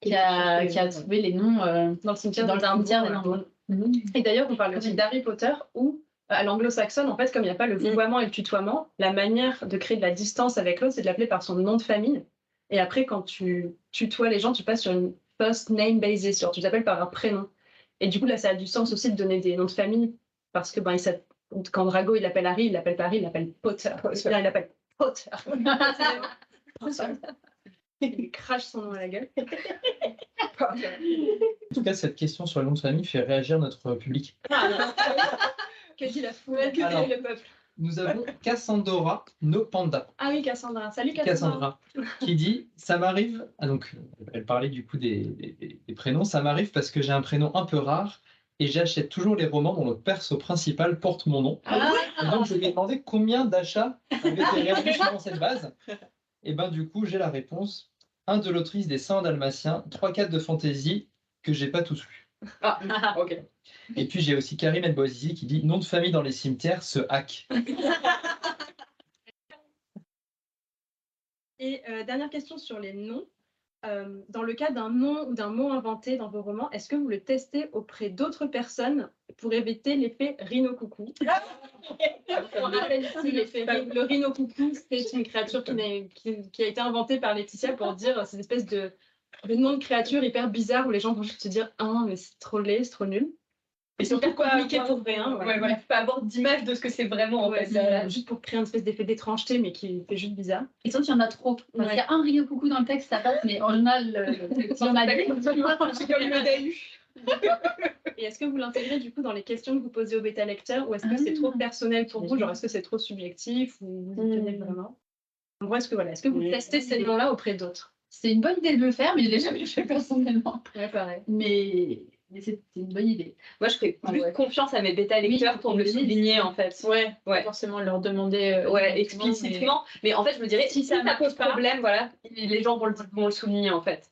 qui a trouvé les noms
Dans le cimetière
dans le cimetière des
Darbourg,
noms.
Et d'ailleurs, on parle aussi d'Harry Potter où, à l'anglo-saxonne, en fait, comme il n'y a pas le vouvoiement et le tutoiement, la manière de créer de la distance avec l'autre, c'est de l'appeler par son nom de famille. Et après, quand tu tutoies les gens, tu passes sur une first name basis, genre tu t'appelles par un prénom. Et du coup, là, ça a du sens aussi de donner des noms de famille parce que quand Drago il l'appelle Harry, il l'appelle pas Harry, il l'appelle Potter. Là, il l'appelle Potter. Il crache son nom à la gueule.
En tout cas, cette question sur le nom de famille fait réagir notre public.
Que dit la foule?
Alors,
le peuple?
Nous avons Cassandra No Panda.
Ah oui, Cassandra. Salut Cassandra.
Qui dit ça m'arrive. Ah, donc, elle parlait du coup des prénoms. Ça m'arrive parce que j'ai un prénom un peu rare et j'achète toujours les romans dont le perso principal porte mon nom. Et donc, je lui ai demandé combien d'achats avaient été réalisés selon cette base. Et ben, du coup, j'ai la réponse 1 de l'autrice des 100 Dalmatiens, 3-4 de fantasy que j'ai pas tous lus.
Ah, ok.
Et puis j'ai aussi Karim El Bouazizi qui dit nom de famille dans les cimetières se hack.
Et dernière question sur les noms. Dans le cas d'un nom ou d'un mot inventé dans vos romans, est-ce que vous le testez auprès d'autres personnes pour éviter l'effet rhino-coucou? On rappelle ici le rhino-coucou, c'est une créature qui a été inventée par Laetitia pour dire cette espèce de nom de créature hyper bizarre où les gens vont juste se dire « Ah, mais c'est trop laid, c'est trop nul ».
Et surtout communiquer pour rien. Ouais. Faut pas avoir d'image de ce que c'est vraiment.
Ouais, c'est juste pour créer une espèce d'effet d'étrangeté, mais qui fait juste bizarre.
Et sauf qu'il y en a trop. Parce qu'il y a un Rio Coucou dans le texte, ça passe, mais en général, il y en a des.
C'est comme le DAU.
Et est-ce que vous l'intégrez du coup dans les questions que vous posez au bêta lecteur ou est-ce que c'est trop personnel pour vous? Genre, est-ce que c'est trop subjectif ou vous y tenez vraiment? En gros, est-ce que vous testez ces noms-là auprès d'autres?
C'est une bonne idée de le faire, mais je l'ai jamais fait personnellement.
Ouais, pareil.
Mais c'est une bonne idée.
Moi, je ferais plus confiance à mes bêta lecteurs pour me le souligner, en fait.
Ouais. Forcément leur demander.
Explicitement. Mais en fait, je me dirais, si ça pose problème, voilà, les gens vont le souligner, en fait.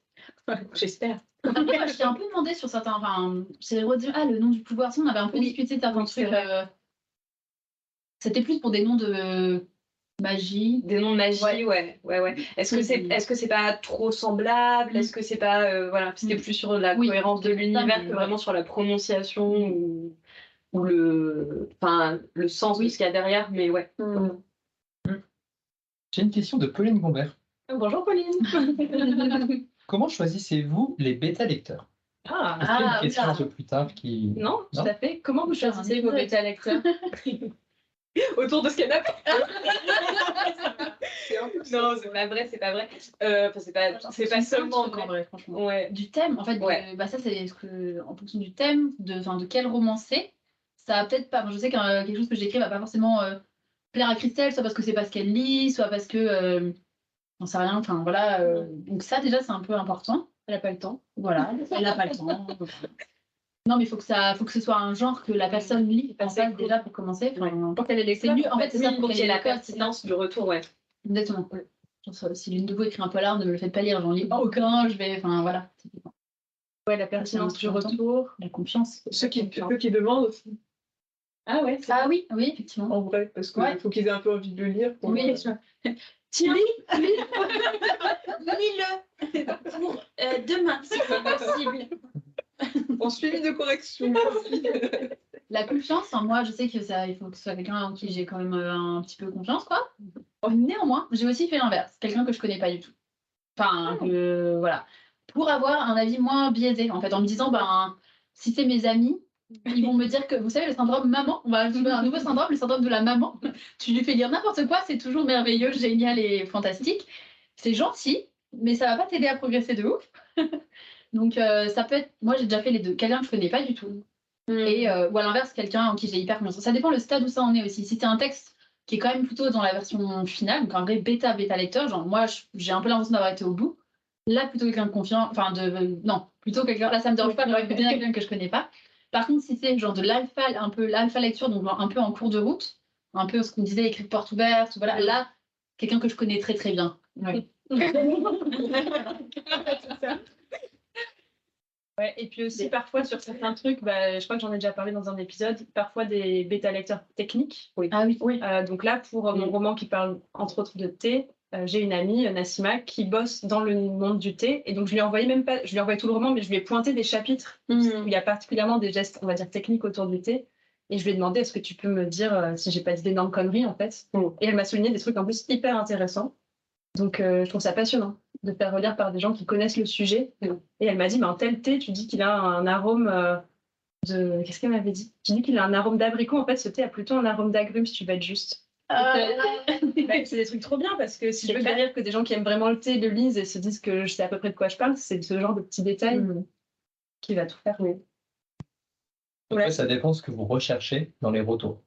J'espère.
Après, je t'ai un peu demandé sur certains. Enfin, c'est redire le nom du pouvoir. Si on avait un peu discuté de certains trucs. C'était plus pour des noms de magie.
Des noms de magie, ouais. Est-ce que c'est pas trop semblable? Est-ce que c'est pas c'était plus sur la cohérence de l'univers que vraiment sur la prononciation ou le sens de ce qu'il y a derrière, mais ouais.
J'ai une question de Pauline Gombert.
Bonjour Pauline.
Comment choisissez-vous les bêta lecteurs? Est-ce qu'il y a une question un peu plus tard qui...
Non, tout à fait. Comment vous choisissez vos bêta lecteurs?
Autour de ce canapé. Non, c'est pas vrai. C'est pas seulement
vrai, franchement.
Ouais.
Du thème, en fait. Ça, c'est ce que, en fonction du thème, de quel roman c'est. Ça va peut-être pas. Je sais que quelque chose que j'écris va pas forcément plaire à Christelle, soit parce que c'est pas ce qu'elle lit, soit parce que j'en sais rien. Enfin voilà. Donc ça déjà c'est un peu important.
Elle n'a pas le temps.
Voilà, elle n'a pas le temps. Non, mais faut que ce soit un genre que la personne lit en face déjà pour commencer. Enfin,
Pour qu'elle ait
c'est mieux. En fait, c'est ça,
pour qu'il y ait la
l'école,
pertinence du retour, ouais.
Exactement. Genre, si l'une de vous écrit un polar, ne me le faites pas lire. J'en lis aucun. Je vais. Enfin voilà.
Ouais, la pertinence du retour.
La confiance.
Ceux qui demandent aussi,
Ah ouais.
Ah oui, oui, effectivement.
en vrai, parce qu'il
Ouais.
faut qu'ils aient un peu envie de le lire. Pour
Oui,
Tu lis-le pour demain, si c'est possible.
En suivi de correction.
La confiance, hein, moi je sais que ça, il faut que ce soit quelqu'un en qui j'ai quand même un petit peu confiance, quoi. Néanmoins, j'ai aussi fait l'inverse, quelqu'un que je connais pas du tout. Enfin, voilà. Pour avoir un avis moins biaisé, en fait, en me disant, ben, si c'est mes amis, ils vont me dire que, vous savez, le syndrome maman, on va ajouter un nouveau syndrome, le syndrome de la maman. Tu lui fais lire n'importe quoi, c'est toujours merveilleux, génial et fantastique. C'est gentil, mais ça va pas t'aider à progresser de ouf. Donc, ça peut être, moi j'ai déjà fait les deux, quelqu'un que je connais pas du tout. Et, ou à l'inverse, quelqu'un en qui j'ai hyper confiance. Ça dépend le stade où ça en est aussi. Si c'est un texte qui est quand même plutôt dans la version finale, donc un vrai bêta lecteur, genre moi j'ai un peu l'impression d'avoir été au bout. Là, plutôt quelqu'un de confiant, enfin non, plutôt quelqu'un, là ça me dérange pas, mais bien quelqu'un que je connais pas. Par contre, si c'est genre de l'alpha, un peu l'alpha lecture, donc un peu en cours de route, un peu ce qu'on disait, écrit de porte ouverte, voilà, là, quelqu'un que je connais très très bien. Oui.
Ouais, et puis aussi parfois sur certains trucs, bah, je crois que j'en ai déjà parlé dans un épisode, parfois des bêta-lecteurs techniques.
Oui. Ah oui.
Donc là, pour mon roman qui parle entre autres de thé, j'ai une amie, Nassima, qui bosse dans le monde du thé. Et donc je lui ai envoyé même pas, je lui ai envoyé tout le roman, mais je lui ai pointé des chapitres où il y a particulièrement des gestes, on va dire, techniques autour du thé. Et je lui ai demandé, est-ce que tu peux me dire si j'ai pas dit d'énormes conneries en fait. Et elle m'a souligné des trucs en plus hyper intéressants. Donc je trouve ça passionnant de faire relire par des gens qui connaissent le sujet. Et elle m'a dit, mais un tel thé, tu dis qu'il a un arôme de... Qu'est-ce qu'elle m'avait dit? Tu dis qu'il a un arôme d'abricot. En fait, ce thé a plutôt un arôme d'agrumes, si tu veux être juste. C'est des trucs trop bien, parce que si je veux faire rire que des gens qui aiment vraiment le thé le lisent et se disent que je sais à peu près de quoi je parle, c'est ce genre de petits détails qui va tout faire.
Après, ça dépend de ce que vous recherchez dans les retours.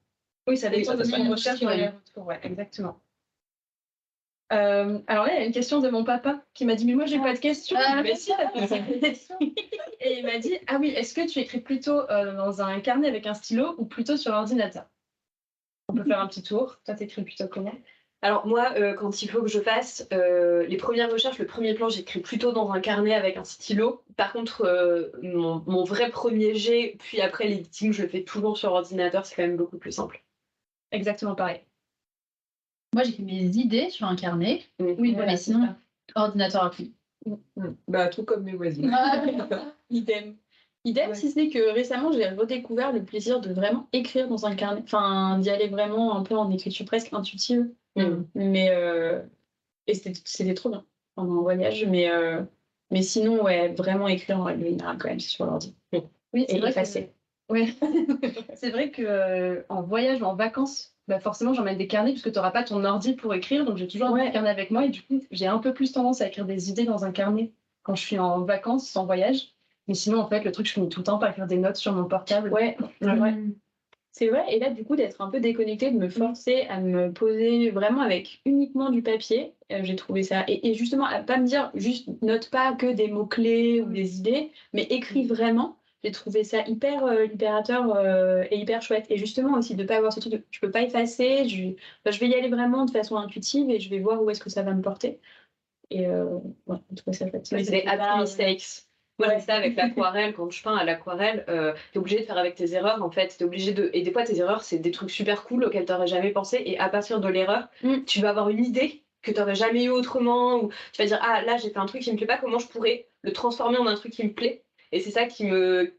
Oui, ça dépend de ce qu'on recherche dans les retours. Ouais, exactement. Alors là, il y a une question de mon papa qui m'a dit, mais moi, j'ai pas de questions. Mais si, t'as posé une question. Et il m'a dit, ah oui, est-ce que tu écris plutôt dans un carnet avec un stylo ou plutôt sur l'ordinateur? On peut faire un petit tour. Toi, t'écris plutôt comment?
Alors moi, quand il faut que je fasse les premières recherches, le premier plan, j'écris plutôt dans un carnet avec un stylo. Par contre, mon vrai premier jet, puis après l'editing, je le fais toujours sur ordinateur, c'est quand même beaucoup plus simple.
Exactement pareil.
Moi, j'écris mes idées sur un carnet.
Oui, voilà,
mais sinon, ordinateur appli.
Bah, tout comme mes voisines.
Idem. Idem, si ce n'est que récemment, j'ai redécouvert le plaisir de vraiment écrire dans un carnet. Enfin, d'y aller vraiment un peu en écriture presque intuitive. Mais et c'était trop bien pendant un voyage. Mais sinon, ouais, vraiment écrire en règle générale quand même, c'est sur l'ordi.
Oui,
Et effacer. Ouais. C'est vrai que en voyage ou en vacances, bah forcément j'emmène des carnets puisque tu n'auras pas ton ordi pour écrire, donc j'ai toujours un petit carnet avec moi et du coup j'ai un peu plus tendance à écrire des idées dans un carnet quand je suis en vacances, sans voyage. Mais sinon en fait le truc je finis tout le temps par écrire des notes sur mon portable. Ouais. C'est vrai, et là du coup d'être un peu déconnectée, de me forcer à me poser vraiment avec uniquement du papier, j'ai trouvé ça. Et justement à pas me dire juste note pas que des mots-clés ou des idées, mais écris vraiment. J'ai trouvé ça hyper libérateur et hyper chouette. Et justement aussi de pas avoir ce truc de je peux pas effacer, je vais y aller vraiment de façon intuitive et je vais voir où est-ce que ça va me porter. Et ouais, je trouve ça chouette.
C'est des happy mistakes. Moi, c'est ça avec l'aquarelle. Quand je peins à l'aquarelle, t'es obligé de faire avec tes erreurs, en fait. T'es obligé de... Et des fois, tes erreurs, c'est des trucs super cool auxquels t'aurais jamais pensé. Et à partir de l'erreur, tu vas avoir une idée que t'aurais jamais eu autrement. Ou tu vas dire, ah, là, j'ai fait un truc qui me plaît pas, comment je pourrais le transformer en un truc qui me plaît? Et c'est ça que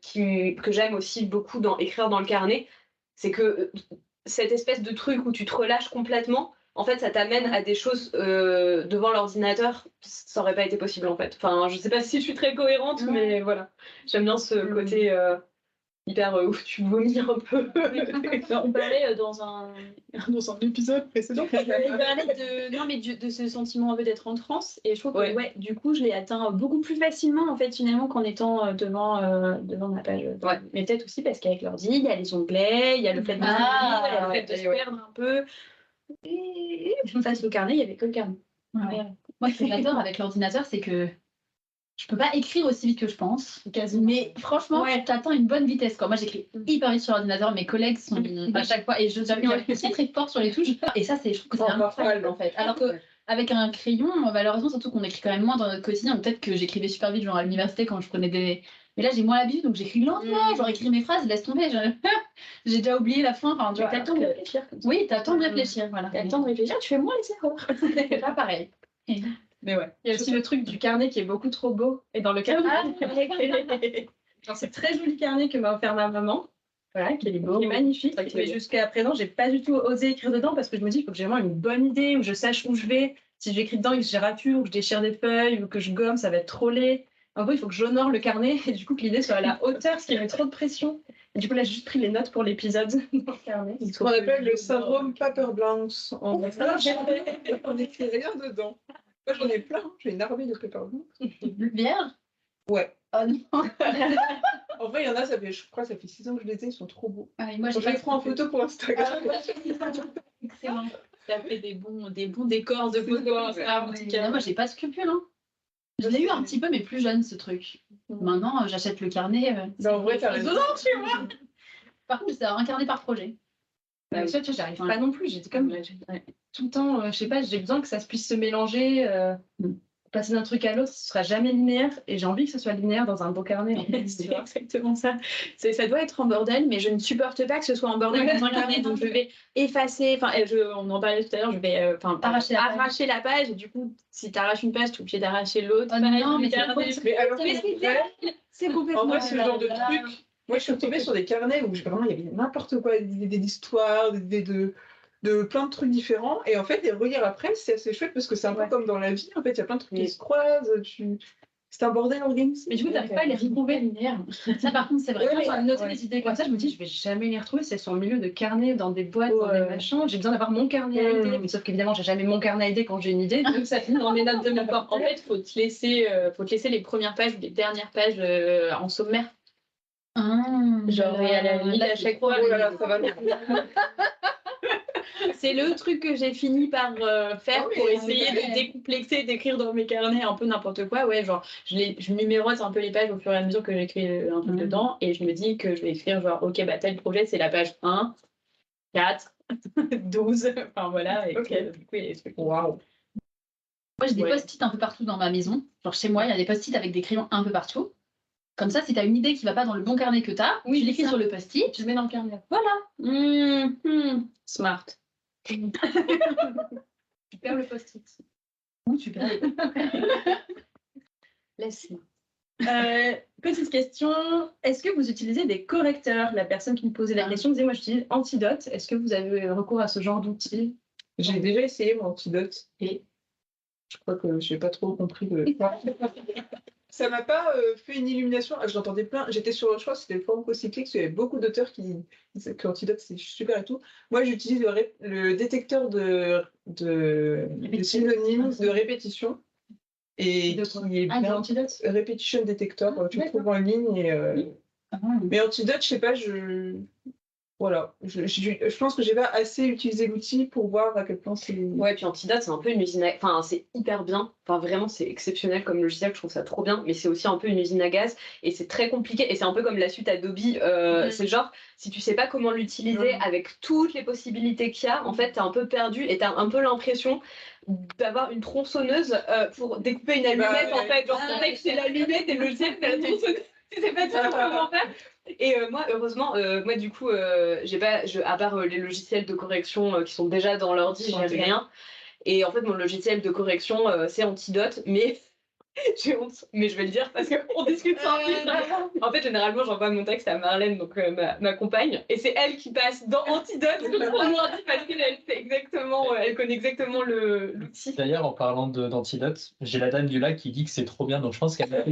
j'aime aussi beaucoup dans écrire dans le carnet. C'est que cette espèce de truc où tu te relâches complètement, en fait, ça t'amène à des choses devant l'ordinateur, ça aurait pas été possible en fait. Enfin, je sais pas si je suis très cohérente, mais voilà. J'aime bien ce côté hyper où tu vomis un peu.
On parlait dans un
épisode précédent.
On parlait de ce sentiment un peu d'être en transe, et je trouve que du coup, je l'ai atteint beaucoup plus facilement en fait finalement qu'en étant devant ma page. Mais peut-être aussi parce qu'avec l'ordi, il y a les onglets, il y a le fait de il y a le fait de se perdre un peu.
Et face au carnet, il y avait que le carnet.
Ouais. Moi, ce que j'adore avec l'ordinateur, c'est que je peux pas écrire aussi vite que je pense. Mais franchement, t'atteins une bonne vitesse. Moi, j'écris hyper vite sur l'ordinateur. Mes collègues sont à chaque fois. Et j'appuie très très fort sur les touches. Et ça, je trouve que c'est incroyable en fait. Alors qu'avec un crayon, malheureusement, surtout qu'on écrit quand même moins dans notre quotidien. Peut-être que j'écrivais super vite, genre à l'université quand je prenais des. Mais là, j'ai moins l'habitude, donc j'écris lentement. Genre, écrire mes phrases, laisse tomber. J'ai déjà oublié la fin. Enfin,
T'as le temps de réfléchir.
Oui, t'as le temps de réfléchir. Voilà.
T'as le temps de réfléchir, tu fais moins les erreurs.
C'est pas pareil.
Mais ouais. Il y a aussi le truc du carnet qui est beaucoup trop beau. Et dans le carnet, c'est très joli carnet que m'a offert ma maman. Voilà, qui est beau, qui est magnifique. Mais jusqu'à présent, j'ai pas du tout osé écrire dedans parce que je me dis qu'il faut que j'ai vraiment une bonne idée, où je sache où je vais. Si j'écris dedans et que je rature, ou que je déchire des feuilles, ou que je gomme, ça va être trop laid. En gros, il faut que j'honore le carnet et du coup que l'idée soit à la hauteur, ce qui met trop de pression. Et du coup, là, j'ai juste pris les notes pour l'épisode dans le carnet.
C'est ce qu'on appelle le syndrome paper blanche. On n'écrit rien dedans. Moi, j'en ai plein. J'ai une armée de paper blanche.
Vierge?
Ouais.
Oh non.
En vrai, il y en a, je crois que ça fait 6 ans que je les ai, ils sont trop beaux.
Moi,
je les prends en photo pour Instagram.
Excellent.
Ça fait des bons décors de photos.
Moi, j'ai pas de scrupule. Hein. J'en ai eu un petit peu, mais plus jeune, ce truc. Maintenant, j'achète le carnet.
En vrai, t'as raison.
Par contre, c'est un carnet par projet.
Ça, tu vois, j'arrive pas non plus. J'étais comme tout le temps, je sais pas, j'ai besoin que ça puisse se mélanger. Passer d'un truc à l'autre, ce sera jamais linéaire. Et j'ai envie que ce soit linéaire dans un beau carnet. En fait,
c'est exactement ça. Ça doit être en bordel, mais je ne supporte pas que ce soit en bordel dans un carnet. Donc je vais effacer. Enfin, on en parlait tout à l'heure. Je vais arracher la page. Et du coup, si tu arraches une page, tu es obligé d'arracher l'autre.
Non, mais
c'est complètement.
En vrai, ce genre de truc. Moi, je suis tombée sur des carnets où vraiment il y avait n'importe quoi, des idées d'histoire, des idées de plein de trucs différents. Et en fait, les relire après, c'est assez chouette parce que c'est un peu comme dans la vie. En fait, il y a plein de trucs qui se croisent. C'est un bordel organisé.
Mais du coup, t'arrives pas à les retrouver linéaires.
Ça, par contre, c'est vrai.
Quand j'ai noté des idées comme ça, je me dis, je vais jamais les retrouver. C'est sur le milieu de carnets, dans des boîtes, dans des machins. J'ai besoin d'avoir mon carnet à idées. Mais sauf qu'évidemment, j'ai jamais mon carnet à idées quand j'ai une idée. Donc ça finit dans mes notes de mon corps.
En fait, faut te laisser les premières pages ou les dernières pages en sommaire. Genre, et à la limite, à chaque fois.
Oh là là, ça va.
C'est le truc que j'ai fini par faire pour essayer de décomplexer, d'écrire dans mes carnets un peu n'importe quoi. Ouais, genre, je numérote un peu les pages au fur et à mesure que j'écris un truc dedans. Et je me dis que je vais écrire genre, ok, bah tel projet, c'est la page 1, 4, 12. Enfin voilà. Et du coup, il y a des trucs.
Waouh.
Moi, j'ai des post-it un peu partout dans ma maison. Genre, chez moi, il y a des post-it avec des crayons un peu partout. Comme ça, si tu as une idée qui va pas dans le bon carnet que tu as, tu l'écris sur le post-it.
Tu le mets dans le carnet.
Voilà.
Smart.
Tu perds le post-it.
Ou tu perds le
Laisse-moi.
Petite question, est-ce que vous utilisez des correcteurs? La personne qui me posait la question disait, moi j'utilise Antidote. Est-ce que vous avez recours à ce genre d'outil?
J'ai déjà essayé mon Antidote et je crois que je n'ai pas trop compris. Ça m'a pas fait une illumination. J'entendais plein. J'étais sur, je crois que c'était le forum Cocyclique, il y avait beaucoup d'auteurs qui disaient que l'Antidote c'est super et tout. Moi j'utilise le détecteur de synonymes, de répétition. Et qui est bien.
Antidote
Repetition Detector, tu le trouves en ligne. Et, mais Antidote, je sais pas, voilà. Je pense que j'ai pas assez utilisé l'outil pour voir à quel point c'est.
Ouais, puis Antidote, c'est un peu une usine à... Enfin, c'est hyper bien. Enfin, vraiment, c'est exceptionnel comme logiciel. Je trouve ça trop bien. Mais c'est aussi un peu une usine à gaz. Et c'est très compliqué. Et c'est un peu comme la suite Adobe. C'est genre, si tu sais pas comment l'utiliser avec toutes les possibilités qu'il y a, en fait, t'es un peu perdu. Et t'as un peu l'impression d'avoir une tronçonneuse pour découper une allumette. En fait, genre, tu sais que c'est l'allumette et le logiciel, c'est la tronçonneuse. Tu sais pas du tout comment faire. Et moi, heureusement, moi du coup, j'ai pas, à part les logiciels de correction qui sont déjà dans l'ordi, j'ai rien. Et en fait, mon logiciel de correction, c'est Antidote, mais j'ai honte, mais je vais le dire parce qu'on discute sans filtre. En fait, généralement, j'envoie mon texte à Marlène, donc ma compagne, et c'est elle qui passe dans Antidote sur mon ordi parce qu'elle sait exactement, elle connaît exactement l'outil.
D'ailleurs, en parlant d'Antidote, j'ai la dame du lac qui dit que c'est trop bien, donc je pense qu'elle va.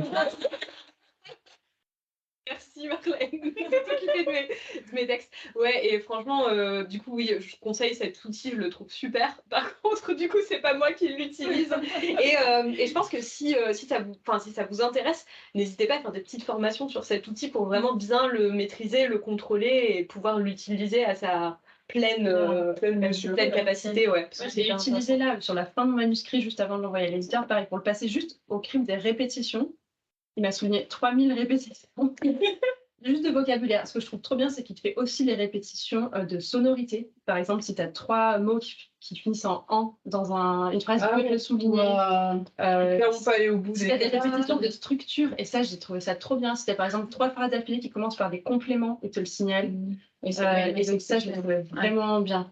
Merci Marlène de t'occuper de mes textes. Ouais, et franchement, du coup, oui, je conseille cet outil, je le trouve super. Par contre, du coup, c'est pas moi qui l'utilise. Et je pense que si ça vous intéresse, n'hésitez pas à faire des petites formations sur cet outil pour vraiment bien le maîtriser, le contrôler et pouvoir l'utiliser à pleine,
Pleine mesure.
pleine capacité, ouais.
Moi, j'ai utilisé là, sur la fin de mon manuscrit, juste avant de l'envoyer à l'éditeur, pareil, pour le passer juste au crible des répétitions. Il m'a souligné 3000 répétitions. Juste de vocabulaire. Ce que je trouve trop bien, c'est qu'il te fait aussi les répétitions de sonorité. Par exemple, si tu as 3 mots qui finissent en « en » dans une phrase, tu peux te le souligner.
Là, on peut aller au bout
Si
des
tu as des répétitions de structure, et ça, j'ai trouvé ça trop bien. Si tu as par exemple 3 phrases d'affilée qui commencent par des compléments, il te le signale.
Oui,
Et donc ça, je l'ai trouvé vraiment bien.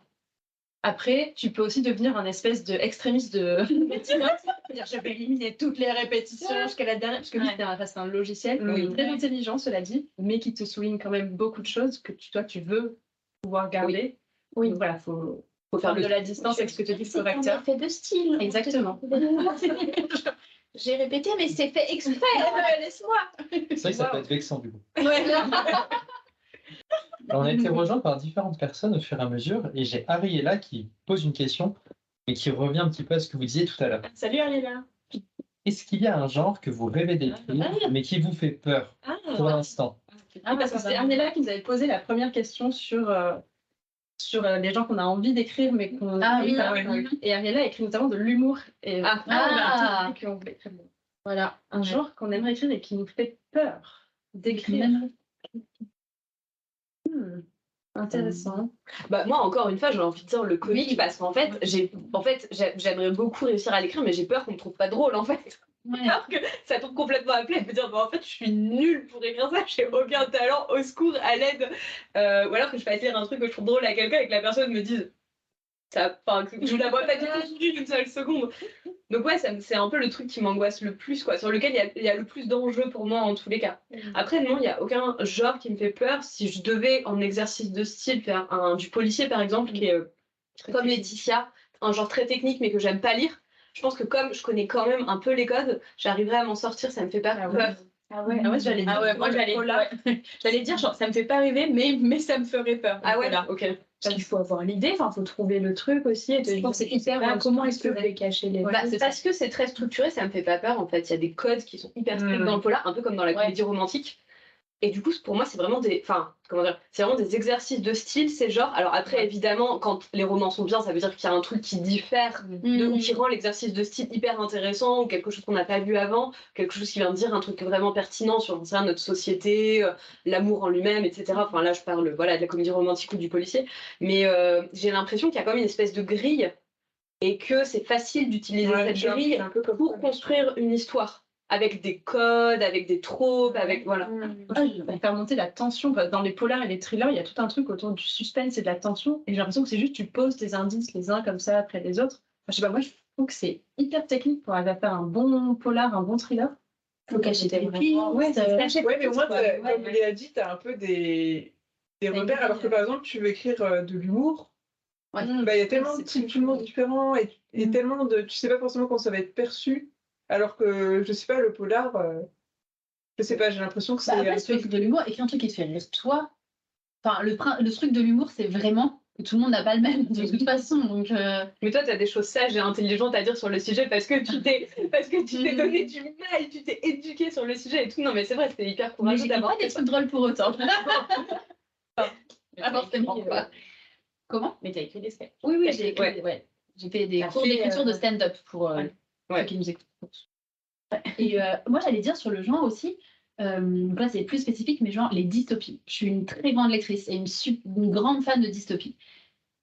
Après, tu peux aussi devenir un espèce d'extrémiste de c'est-à-dire, je vais éliminer toutes les répétitions jusqu'à la dernière, parce que lui, c'est un logiciel très intelligent, cela dit, mais qui te souligne quand même beaucoup de choses que toi, tu veux pouvoir garder. Oui. Donc voilà, faut faire de la distance avec ce que te dit le correcteur.
C'est un effet de style.
Exactement.
J'ai répété, mais c'est fait exprès. Laisse-moi.
C'est vrai que ça peut être vexant du coup.
Ouais.
On a été rejoint par différentes personnes au fur et à mesure, et j'ai Ariella qui pose une question, mais qui revient un petit peu à ce que vous disiez tout à l'heure.
Salut Ariella.
Est-ce qu'il y a un genre que vous rêvez d'écrire, mais qui vous fait peur pour l'instant?
Parce que c'est Ariella qui nous avait posé la première question sur les gens qu'on a envie d'écrire, mais qu'on... Et Ariella a écrit notamment de l'humour. Et qu'on voulait écrire. Voilà, un genre qu'on aimerait écrire et qui nous fait peur d'écrire. Intéressant.
Bah, moi, encore une fois, j'ai envie de dire le comique parce qu'en fait, j'aimerais beaucoup réussir à l'écrire, mais j'ai peur qu'on me trouve pas drôle en fait. Alors que ça tombe complètement à plat. Je me dire, bah, en fait, je suis nulle pour écrire ça, j'ai aucun talent, au secours, à l'aide. Ou alors que je fasse lire un truc que je trouve drôle à quelqu'un et que la personne me dise, que je la vois pas du tout d'une seule seconde. Donc ouais, c'est un peu le truc qui m'angoisse le plus, quoi, sur lequel il y a le plus d'enjeux pour moi en tous les cas. Après, non, il n'y a aucun genre qui me fait peur. Si je devais, en exercice de style, faire du policier, par exemple, qui est comme Laetitia, un genre très technique, mais que j'aime pas lire, je pense que comme je connais quand même un peu les codes, j'arriverai à m'en sortir, ça me fait pas peur.
J'allais dire, genre, ça me fait pas rêver, mais ça me ferait peur.
Ok.
Parce qu'il faut avoir l'idée, il faut trouver le truc aussi. Et
Je pense que c'est hyper
comment est-ce que je vais cacher les...
C'est parce que c'est très structuré, ça me fait pas peur en fait. Il y a des codes qui sont hyper stricts dans le polar, un peu comme dans la comédie romantique. Et du coup, pour moi, c'est vraiment c'est vraiment des exercices de style, ces genres. Alors après, évidemment, quand les romans sont bien, ça veut dire qu'il y a un truc qui diffère ou qui rend l'exercice de style hyper intéressant, ou quelque chose qu'on n'a pas vu avant, quelque chose qui vient de dire un truc vraiment pertinent sur notre société, l'amour en lui-même, etc. Enfin là, je parle de la comédie romantique ou du policier. Mais j'ai l'impression qu'il y a quand même une espèce de grille et que c'est facile d'utiliser cette grille pour construire une histoire. Avec des codes, avec des tropes, avec
faire monter la tension. Dans les polars et les thrillers, il y a tout un truc autour du suspense et de la tension. Et j'ai l'impression que c'est juste tu poses tes indices les uns comme ça après les autres. Enfin, je sais pas, moi je trouve que c'est hyper technique pour arriver à faire un bon polar, un bon thriller.
Faut cacher tes pistes.
Mais moi, comme Léa dit, t'as un peu des repères. Alors que par exemple, tu veux écrire de l'humour. Il y a tellement de types d'humour différents et tellement de. Tu sais pas forcément comment ça va être perçu. Alors que, je sais pas, le polar, je sais pas, j'ai l'impression que c'est...
Après, si tu écris de l'humour, écris un truc qui te fait rire toi. Enfin, le truc de l'humour, c'est vraiment que tout le monde n'a pas le même, de toute façon. Donc,
Mais toi, tu as des choses sages et intelligentes à dire sur le sujet parce que tu t'es donné du mal, tu t'es éduqué sur le sujet et tout. Non, mais c'est vrai, c'était hyper courageux d'avoir
pas des trucs drôles pour autant. Pas forcément, quoi. Comment?
Mais t'as écrit des sketchs.
Oui, j'ai écrit, j'ai fait des cours d'écriture de stand-up pour ceux qui nous écoutent. Et moi, j'allais dire sur le genre aussi, là c'est plus spécifique, mais genre les dystopies. Je suis une très grande lectrice et une grande fan de dystopies.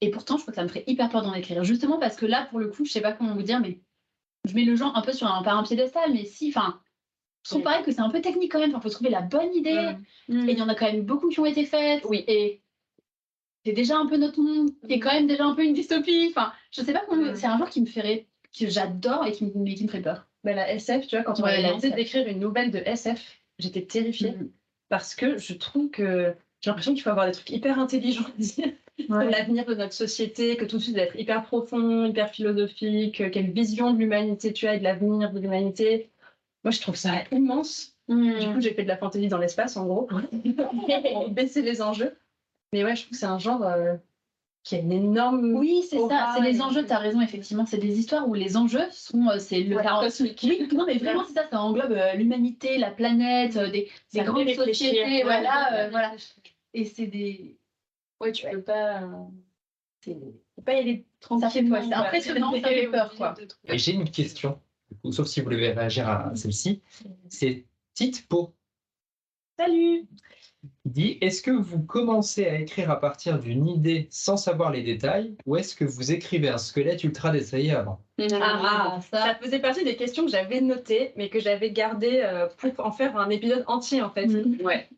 Et pourtant, je crois que ça me ferait hyper peur d'en écrire. Justement parce que là, pour le coup, je sais pas comment vous dire, mais je mets le genre un peu par un piédestal, mais je trouve pareil que c'est un peu technique quand même. Il faut trouver la bonne idée. Et il y en a quand même beaucoup qui ont été faites.
Oui.
Et c'est déjà un peu notre monde, qui est quand même déjà un peu une dystopie. Enfin, je sais pas comment. C'est un genre qui me ferait, que j'adore et qui me ferait peur.
La SF, tu vois, quand on m'a demandé d'écrire une nouvelle de SF, j'étais terrifiée parce que je trouve que j'ai l'impression qu'il faut avoir des trucs hyper intelligents à dire sur l'avenir de notre société, que tout de suite doit être hyper profond, hyper philosophique, quelle vision de l'humanité tu as et de l'avenir de l'humanité. Moi, je trouve ça immense. Du coup, j'ai fait de la fantaisie dans l'espace, en gros, pour baisser les enjeux. Mais ouais, je trouve que c'est un genre qui a une énorme...
Oui, c'est ça, c'est les enjeux, tu as raison, effectivement. C'est des histoires où les enjeux sont... c'est le oui, non, mais vraiment, c'est ça, ça englobe l'humanité, la planète, des grandes sociétés, voilà. Et c'est des...
Ouais, tu peux pas... Faut pas y aller
Ça fait
tranquillement.
peur, c'est impressionnant, ça fait peur, quoi.
Et j'ai une question, du coup, sauf si vous voulez réagir à celle-ci. C'est Titpo
Salut.
qui dit: est-ce que vous commencez à écrire à partir d'une idée sans savoir les détails, ou est-ce que vous écrivez un squelette ultra détaillé avant?
Ça faisait partie des questions que j'avais notées, mais que j'avais gardées pour en faire un épisode entier, en fait.
Ouais.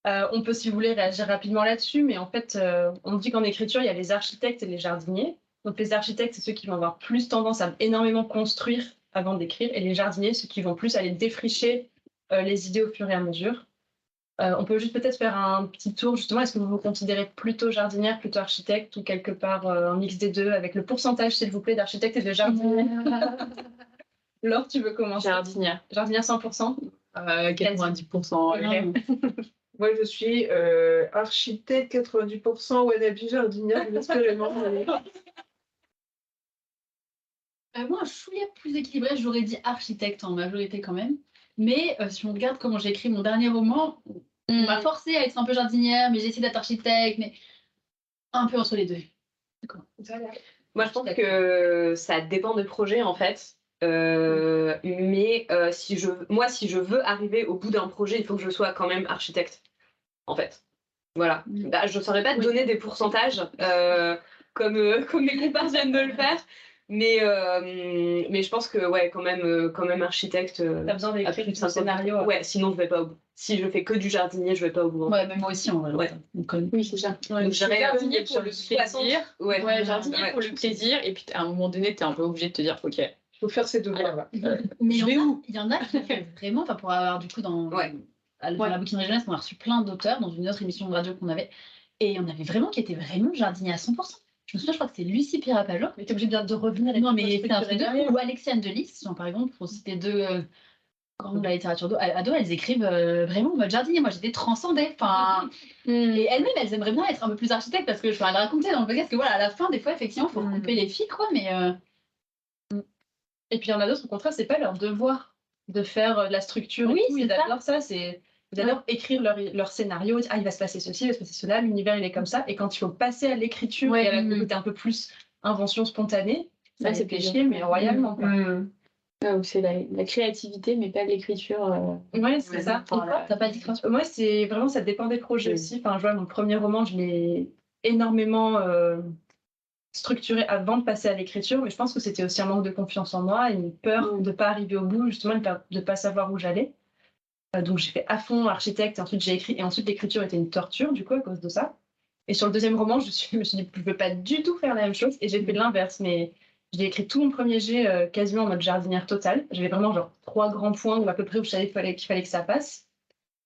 On peut, si vous voulez, réagir rapidement là-dessus, mais en fait, on dit qu'en écriture, il y a les architectes et les jardiniers. Donc les architectes, c'est ceux qui vont avoir plus tendance à énormément construire avant d'écrire, et les jardiniers, ceux qui vont plus aller défricher les idées au fur et à mesure. On peut juste peut-être faire un petit tour, justement. Est-ce que vous vous considérez plutôt jardinière, plutôt architecte, ou quelque part un mix des deux, avec le pourcentage, s'il vous plaît, d'architecte et de jardinier? Laure, tu veux commencer?
Jardinière.
Jardinière 100%?
90%.
Moi, je suis architecte 90%, wannabe jardinière, désespérément.
Moi, un chouïa plus équilibré, j'aurais dit architecte en majorité quand même. Mais si on regarde comment j'ai écrit mon dernier roman, on m'a forcé à être un peu jardinière, mais j'ai essayé d'être architecte, mais un peu entre les deux.
Moi, je pense que ça dépend des projets, en fait. Mais si je veux arriver au bout d'un projet, il faut que je sois quand même architecte, en fait. Voilà. Bah, je ne saurais pas te donner des pourcentages comme mes compères viennent de le faire. Mais je pense que, ouais, quand même architecte.
T'as besoin d'écrire un scénario.
Ouais, sinon je vais pas au bout. Si je fais que du jardinier, je vais pas au bout.
Ouais, mais moi aussi, en vrai.
Ouais.
Oui, c'est ça.
Donc, j'irais
Jardinier pour le plaisir.
Ouais,
Jardinier pour le plaisir. Et puis à un moment donné, tu es un peu obligé de te dire, ok.
Il faut faire ses devoirs. Là.
Mais il y en a qui font vraiment, enfin, pour avoir du coup dans la bouquinerie jeunesse, on a reçu plein d'auteurs dans une autre émission de radio qu'on avait. Et on avait vraiment qui étaient vraiment jardiniers à 100%. Je me souviens, je crois que c'est Lucie Pirapalo.
Mais t'es obligé de revenir avec
Non, mais c'est un truc de fou. Ou Alexiane Delis, par exemple, pour citer deux grands noms de la littérature ado, elles écrivent vraiment en mode jardinier. Moi, j'étais transcendée. Enfin, et elles-mêmes, elles aimeraient bien être un peu plus architectes parce que je elles racontaient dans le podcast que voilà, à la fin, des fois, effectivement, il faut couper les fils, quoi. Mais
Et puis il y en a d'autres, au contraire, c'est pas leur devoir de faire de la structure.
Oui,
et tout. Ils adorent ça. Ils adorent écrire leur scénario. Il va se passer ceci, il va se passer cela, l'univers il est comme ça. Et quand il faut passer à l'écriture et à la côté un peu plus invention spontanée, ça
c'est
les fait chier, mais royalement. Quoi.
C'est la créativité, mais pas l'écriture.
Ouais, c'est ça.
T'as pas dit quoi?
Moi, c'est vraiment, ça dépend des projets aussi. Enfin, je vois, mon premier roman, je l'ai énormément structuré avant de passer à l'écriture, mais je pense que c'était aussi un manque de confiance en moi et une peur de ne pas arriver au bout, justement, une peur de ne pas savoir où j'allais. Donc j'ai fait à fond architecte, et ensuite j'ai écrit, et ensuite l'écriture était une torture du coup à cause de ça. Et sur le deuxième roman, je me suis dit je ne veux pas du tout faire la même chose, et j'ai fait l'inverse, mais j'ai écrit tout mon premier jet quasiment en mode jardinière totale. J'avais vraiment genre 3 grands points où à peu près où je savais qu'il fallait que ça passe.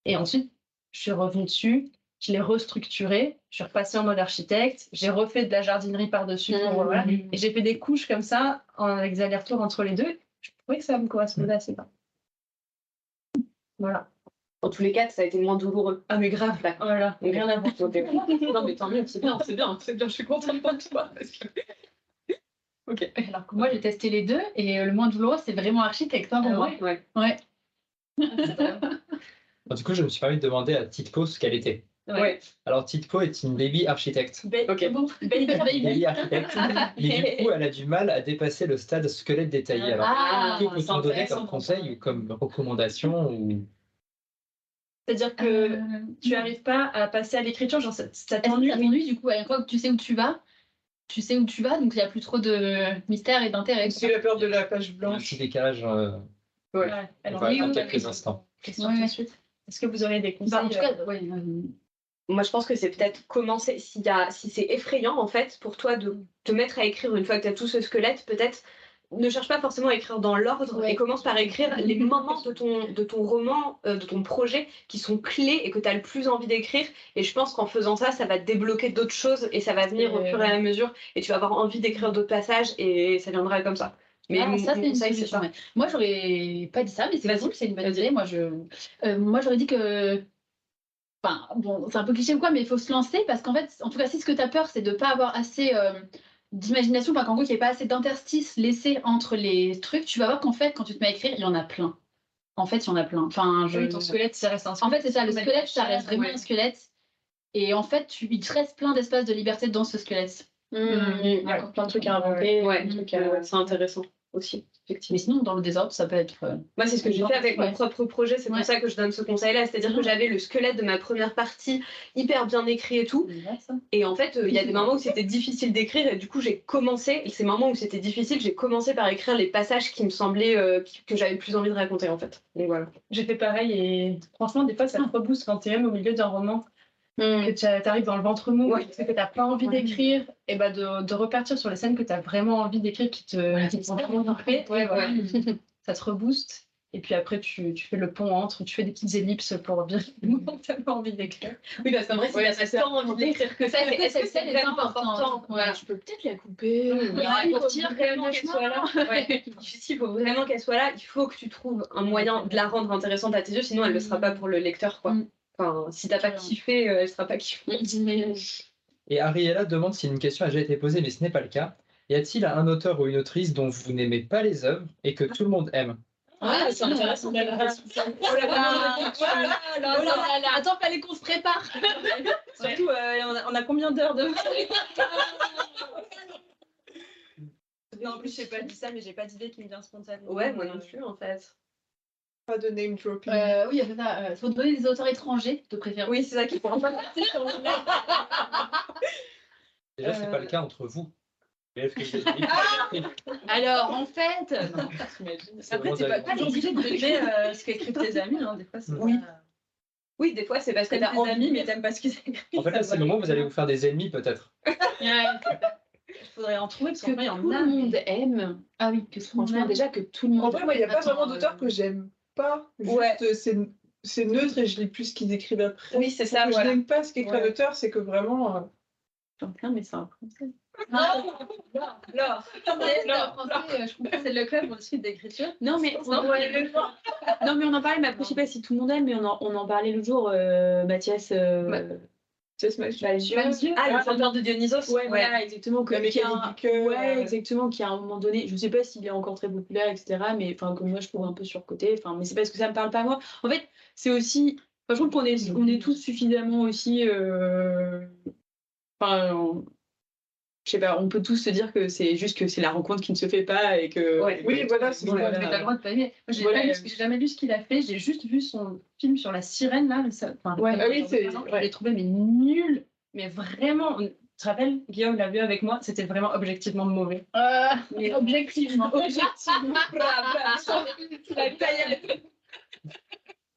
Et ensuite, je suis revenue dessus, je l'ai restructuré, je suis repassée en mode architecte, j'ai refait de la jardinerie par-dessus, voilà, et j'ai fait des couches comme ça, avec des allers-retours entre les deux. Je trouvais que ça me correspondait assez bien. Voilà.
En tous les cas, ça a été moins douloureux.
Ah mais grave, là. Voilà, rien à voir.
Non mais tant mieux, c'est bien, je suis contente pour toi. Parce que...
Ok. Alors que moi, j'ai testé les deux, et le moins douloureux, c'est vraiment architecte, hein, pour moi.
Ouais.
Du coup, je me suis permis de demander à Titpo ce qu'elle était.
Ouais.
Alors, Titpo est une baby architecte. Baby architecte. Mais du coup, elle a du mal à dépasser le stade squelette détaillé. Alors, que peut-on donner comme conseil ou comme recommandation ou...
C'est-à-dire que tu n'arrives pas à passer à l'écriture, genre ça
t'ennuie. Ça t'ennuie, du coup, à une fois que tu sais où tu vas, donc il n'y a plus trop de mystère et d'intérêt.
C'est la peur de la page blanche.
Un petit décalage.
Alors,
à quelques instants.
Est-ce que vous aurez des conseils?
En tout cas,
moi, je pense que c'est peut-être commencer, si c'est effrayant, en fait, pour toi de te mettre à écrire une fois que tu as tout ce squelette, peut-être ne cherche pas forcément à écrire dans l'ordre et commence par écrire les moments de ton roman, de ton projet qui sont clés et que tu as le plus envie d'écrire. Et je pense qu'en faisant ça, ça va te débloquer d'autres choses et ça va venir au fur et à mesure et tu vas avoir envie d'écrire d'autres passages et ça viendra comme ça. Mais
ça, c'est une solution. Moi, j'aurais pas dit ça, mais c'est cool, c'est une bonne idée. Moi, j'aurais dit que... Enfin, bon, c'est un peu cliché ou quoi, mais il faut se lancer parce qu'en fait, en tout cas, si ce que tu as peur, c'est de ne pas avoir assez d'imagination, qu'en gros, qu'il n'y ait pas assez d'interstices laissés entre les trucs, tu vas voir qu'en fait, quand tu te mets à écrire, il y en a plein. En fait, il y en a plein. Enfin,
ton squelette, ça reste un squelette.
En fait, c'est ça, le squelette, ça reste vraiment un squelette. Et en fait, il te reste plein d'espace de liberté dans ce squelette.
Il y a encore plein de trucs à inventer.
Ouais,
plein de trucs à-
c'est intéressant aussi, effectivement.
Mais sinon, dans le désordre, ça peut être.
Moi, c'est ce que j'ai fait avec mon
Ouais.
propre projet, c'est
Ouais.
pour ça que je donne ce conseil-là. C'est-à-dire que j'avais le squelette de ma première partie hyper bien écrit et tout. Et en fait, il y a des moments où c'était difficile d'écrire et du coup, j'ai commencé, et ces moments où c'était difficile, j'ai commencé par écrire les passages qui me semblaient que j'avais le plus envie de raconter en fait. Donc voilà.
J'ai fait pareil et franchement, des fois, ça te rebooste quand t'es même au milieu d'un roman, que t'arrives dans le ventre mou,
Ouais.
que t'as pas envie d'écrire, et bah de repartir sur les scènes que t'as vraiment envie d'écrire, qui te font vraiment marquer. Ouais, voilà. Ça te rebooste. Et puis après, tu fais le pont entre, tu fais des petites ellipses pour dire le moment que t'as pas envie d'écrire.
Oui, parce qu'en vrai, si t'as pas tant envie d'écrire que ça, c'est vraiment important. Voilà.
Je peux peut-être la couper.
Il faut vraiment qu'elle soit là. Ouais. Il faut vraiment qu'elle soit là. Il faut que tu trouves un moyen de la rendre intéressante à tes yeux, sinon elle ne le sera pas pour le lecteur, quoi. Enfin, si t'as pas kiffé, elle sera pas kiffée.
Et Ariella demande si une question a déjà été posée, mais ce n'est pas le cas. Y a-t-il un auteur ou une autrice dont vous n'aimez pas les œuvres et que tout le monde aime?
Ah, c'est intéressant.
Attends, fallait qu'on se prépare.
Surtout, on a combien d'heures de... Non, en plus, j'ai pas dit ça, mais j'ai pas d'idée qui me vient spontanément.
Ouais, moi non plus, en fait.
Pas de name dropping.
Oui, il y a ça. Faut donner des auteurs étrangers, de préférence.
Oui, c'est ça qui pourra pas passer sur le net.
Déjà, c'est pas le cas entre vous. L'élève que vous avez dit.
Alors, en fait.
C'est
Après,
vraiment
t'es pas
d'accord.
toujours obligé d'aimer ce qu'écrivent tes amis, hein. Des fois, c'est
Oui.
Oui, des fois, c'est parce que
t'aimes
t'as
tes
envie.
amis, mais t'aimes pas ce qu'ils écrivent.
En fait, là, c'est le moment où vous allez vous faire des ennemis, peut-être.
Il faudrait en trouver, parce
Que
qu'en vrai, il y
tout
en a.
le monde aime.
Ah oui, que
Franchement, déjà que tout le monde.
En vrai, moi, il n'y a pas
Attends,
vraiment d'auteurs que j'aime pas. Juste,
Ouais.
c'est neutre et je lis plus ce qu'ils écrivent après.
Oui, c'est ça,
Je
voilà.
n'aime pas ce qu'écrit un
Ouais.
auteur, c'est que vraiment.
J'en plein, mais c'est un français.
Laure, je comprends, c'est le club, on discute d'écriture.
Non, mais on en parlait, mais après, je sais pas si tout le monde aime, mais on en parlait l'autre jour, Mathias. Malzieu.
Ah, le chanteur de Dionysos.
Ouais, voilà, exactement.
La mécanique du cœur.
Ouais, exactement, qui à un moment donné, je sais pas s'il est encore très populaire, etc., mais enfin, que moi je trouve un peu surcoté, enfin, mais c'est parce que ça me parle pas moi. En fait, c'est aussi. Enfin, je trouve qu'on est, on est tous suffisamment aussi. Enfin, je sais pas, on peut tous se dire que c'est juste que c'est la rencontre qui ne se fait pas et que.
Ouais.
Oui, voilà, c'est
Mais
ça.
t'as le droit de pas aimer. Moi, j'ai
Voilà.
pas lu j'ai jamais lu ce qu'il a fait, j'ai juste vu son film sur la sirène, là.
Ouais.
Ah oui, c'est.
Je l'ai trouvé mais nul, mais vraiment. Tu te rappelles, Guillaume l'a vu avec moi, c'était vraiment objectivement mauvais.
Mais objectivement.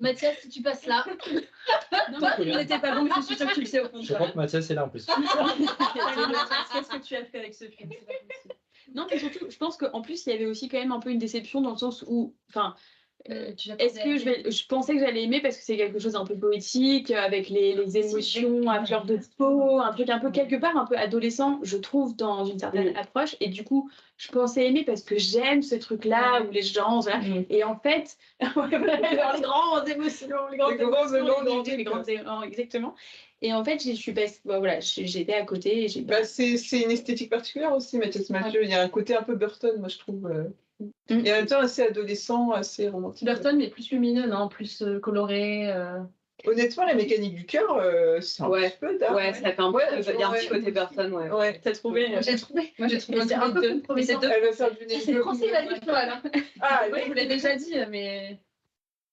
Mathias, si tu passes là.
Non, toi, il n'était pas bon, mais je suis sûre que tu le sais au fond de
Je
toi.
crois que Mathias est là en plus.
Qu'est-ce que tu as fait avec ce film? C'est pas possible.
Non, mais surtout, je pense qu'en plus, il y avait aussi quand même un peu une déception dans le sens où. Enfin, est-ce que je pensais que j'allais aimer parce que c'est quelque chose d'un peu poétique, avec les émotions à fleur de peau, un truc un peu quelque part un peu adolescent, je trouve, dans une certaine approche. Et du coup, je pensais aimer parce que j'aime ce truc-là où les gens. Voilà. Et en fait, les grandes émotions, les grands élan, exactement. Et en fait, je suis passée, voilà, j'étais à côté. Et
Bah, c'est une esthétique particulière aussi, Mathias Mathieu. Il y a un côté un peu Burton, moi, je trouve. Et en même temps, assez adolescent, assez romantique.
Burton, mais plus lumineux, non? Plus coloré.
Honnêtement, la mécanique du cœur, c'est un
Ouais.
petit peu dark.
Ouais, ça fait un peu. Il y a un petit côté Burton, ouais.
Ouais.
T'as trouvé? J'ai trouvé. Moi, j'ai trouvé c'est un peu compromettant.
Elle va faire du nez.
C'est français, vas-y, toi, là.
Ah,
Oui, je vous l'ai déjà dit, mais.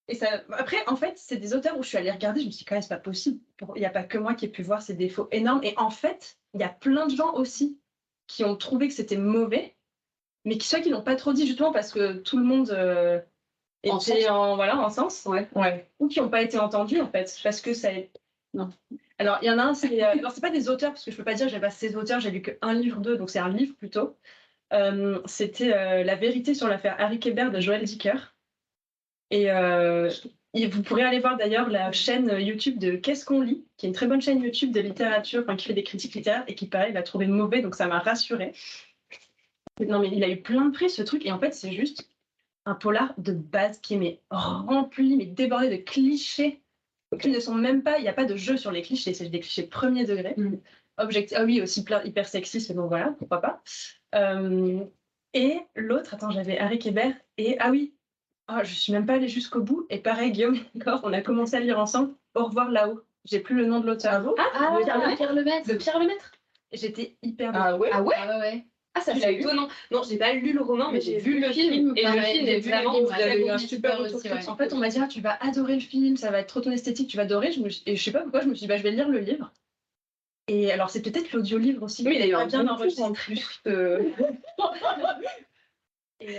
Et ça... Après, en fait, c'est des auteurs où je suis allée regarder, je me suis dit, quand même, c'est pas possible. Il n'y a pas que moi qui ai pu voir ces défauts énormes. Et en fait, il y a plein de gens aussi qui ont trouvé que c'était mauvais, mais qui n'ont pas trop dit, justement, parce que tout le monde était en sens.
Ouais.
Ou qui n'ont pas été entendus, en fait, parce que ça. Non. Alors, il y en a un, c'est. Alors, c'est pas des auteurs, parce que je peux pas dire, j'ai pas ces auteurs, j'ai lu qu'un livre d'eux, donc c'est un livre plutôt. C'était La vérité sur l'affaire Harry Kéber de Joël Dicker. Et vous pourrez aller voir d'ailleurs la chaîne YouTube de Qu'est-ce qu'on lit, qui est une très bonne chaîne YouTube de littérature, qui fait des critiques littéraires et qui, pareil, l'a trouvé mauvais, donc ça m'a rassurée. Non, mais il a eu plein de prix, ce truc, et en fait, c'est juste un polar de base qui est rempli, mais débordé de clichés qui ne sont même pas. Il n'y a pas de jeu sur les clichés, c'est des clichés premier degré. Ah oui, aussi plein hyper sexiste, mais bon, voilà, pourquoi pas. Et l'autre, attends, j'avais Harry Kéber, et ah oui. Je suis même pas allée jusqu'au bout. Et pareil, Guillaume, on a commencé à lire ensemble. Au revoir là-haut. J'ai plus le nom de l'auteur.
Pierre Lemaitre.
De Pierre Lemaitre. J'étais hyper
Ah ouais.
Ah ouais?
Ah ouais.
Ah, ça
Tu
c'est
l'as lu?
étonnant. Non, j'ai pas lu le roman, mais j'ai vu le
film,
film. Et le
pareil,
film
j'ai
est
vu le
vraiment.
film,
Vous avez eu un
ouais.
super retour
Aussi, ouais.
critique.
En fait, on m'a dit, ah, tu vas adorer le film, ça va être trop ton esthétique, tu vas adorer. Et je sais pas pourquoi, je me suis dit, bah, je vais lire le livre. Et alors, c'est peut-être l'audio-livre aussi.
Oui, il a eu un
bien
bon tour en
enregistré.
plus.
Et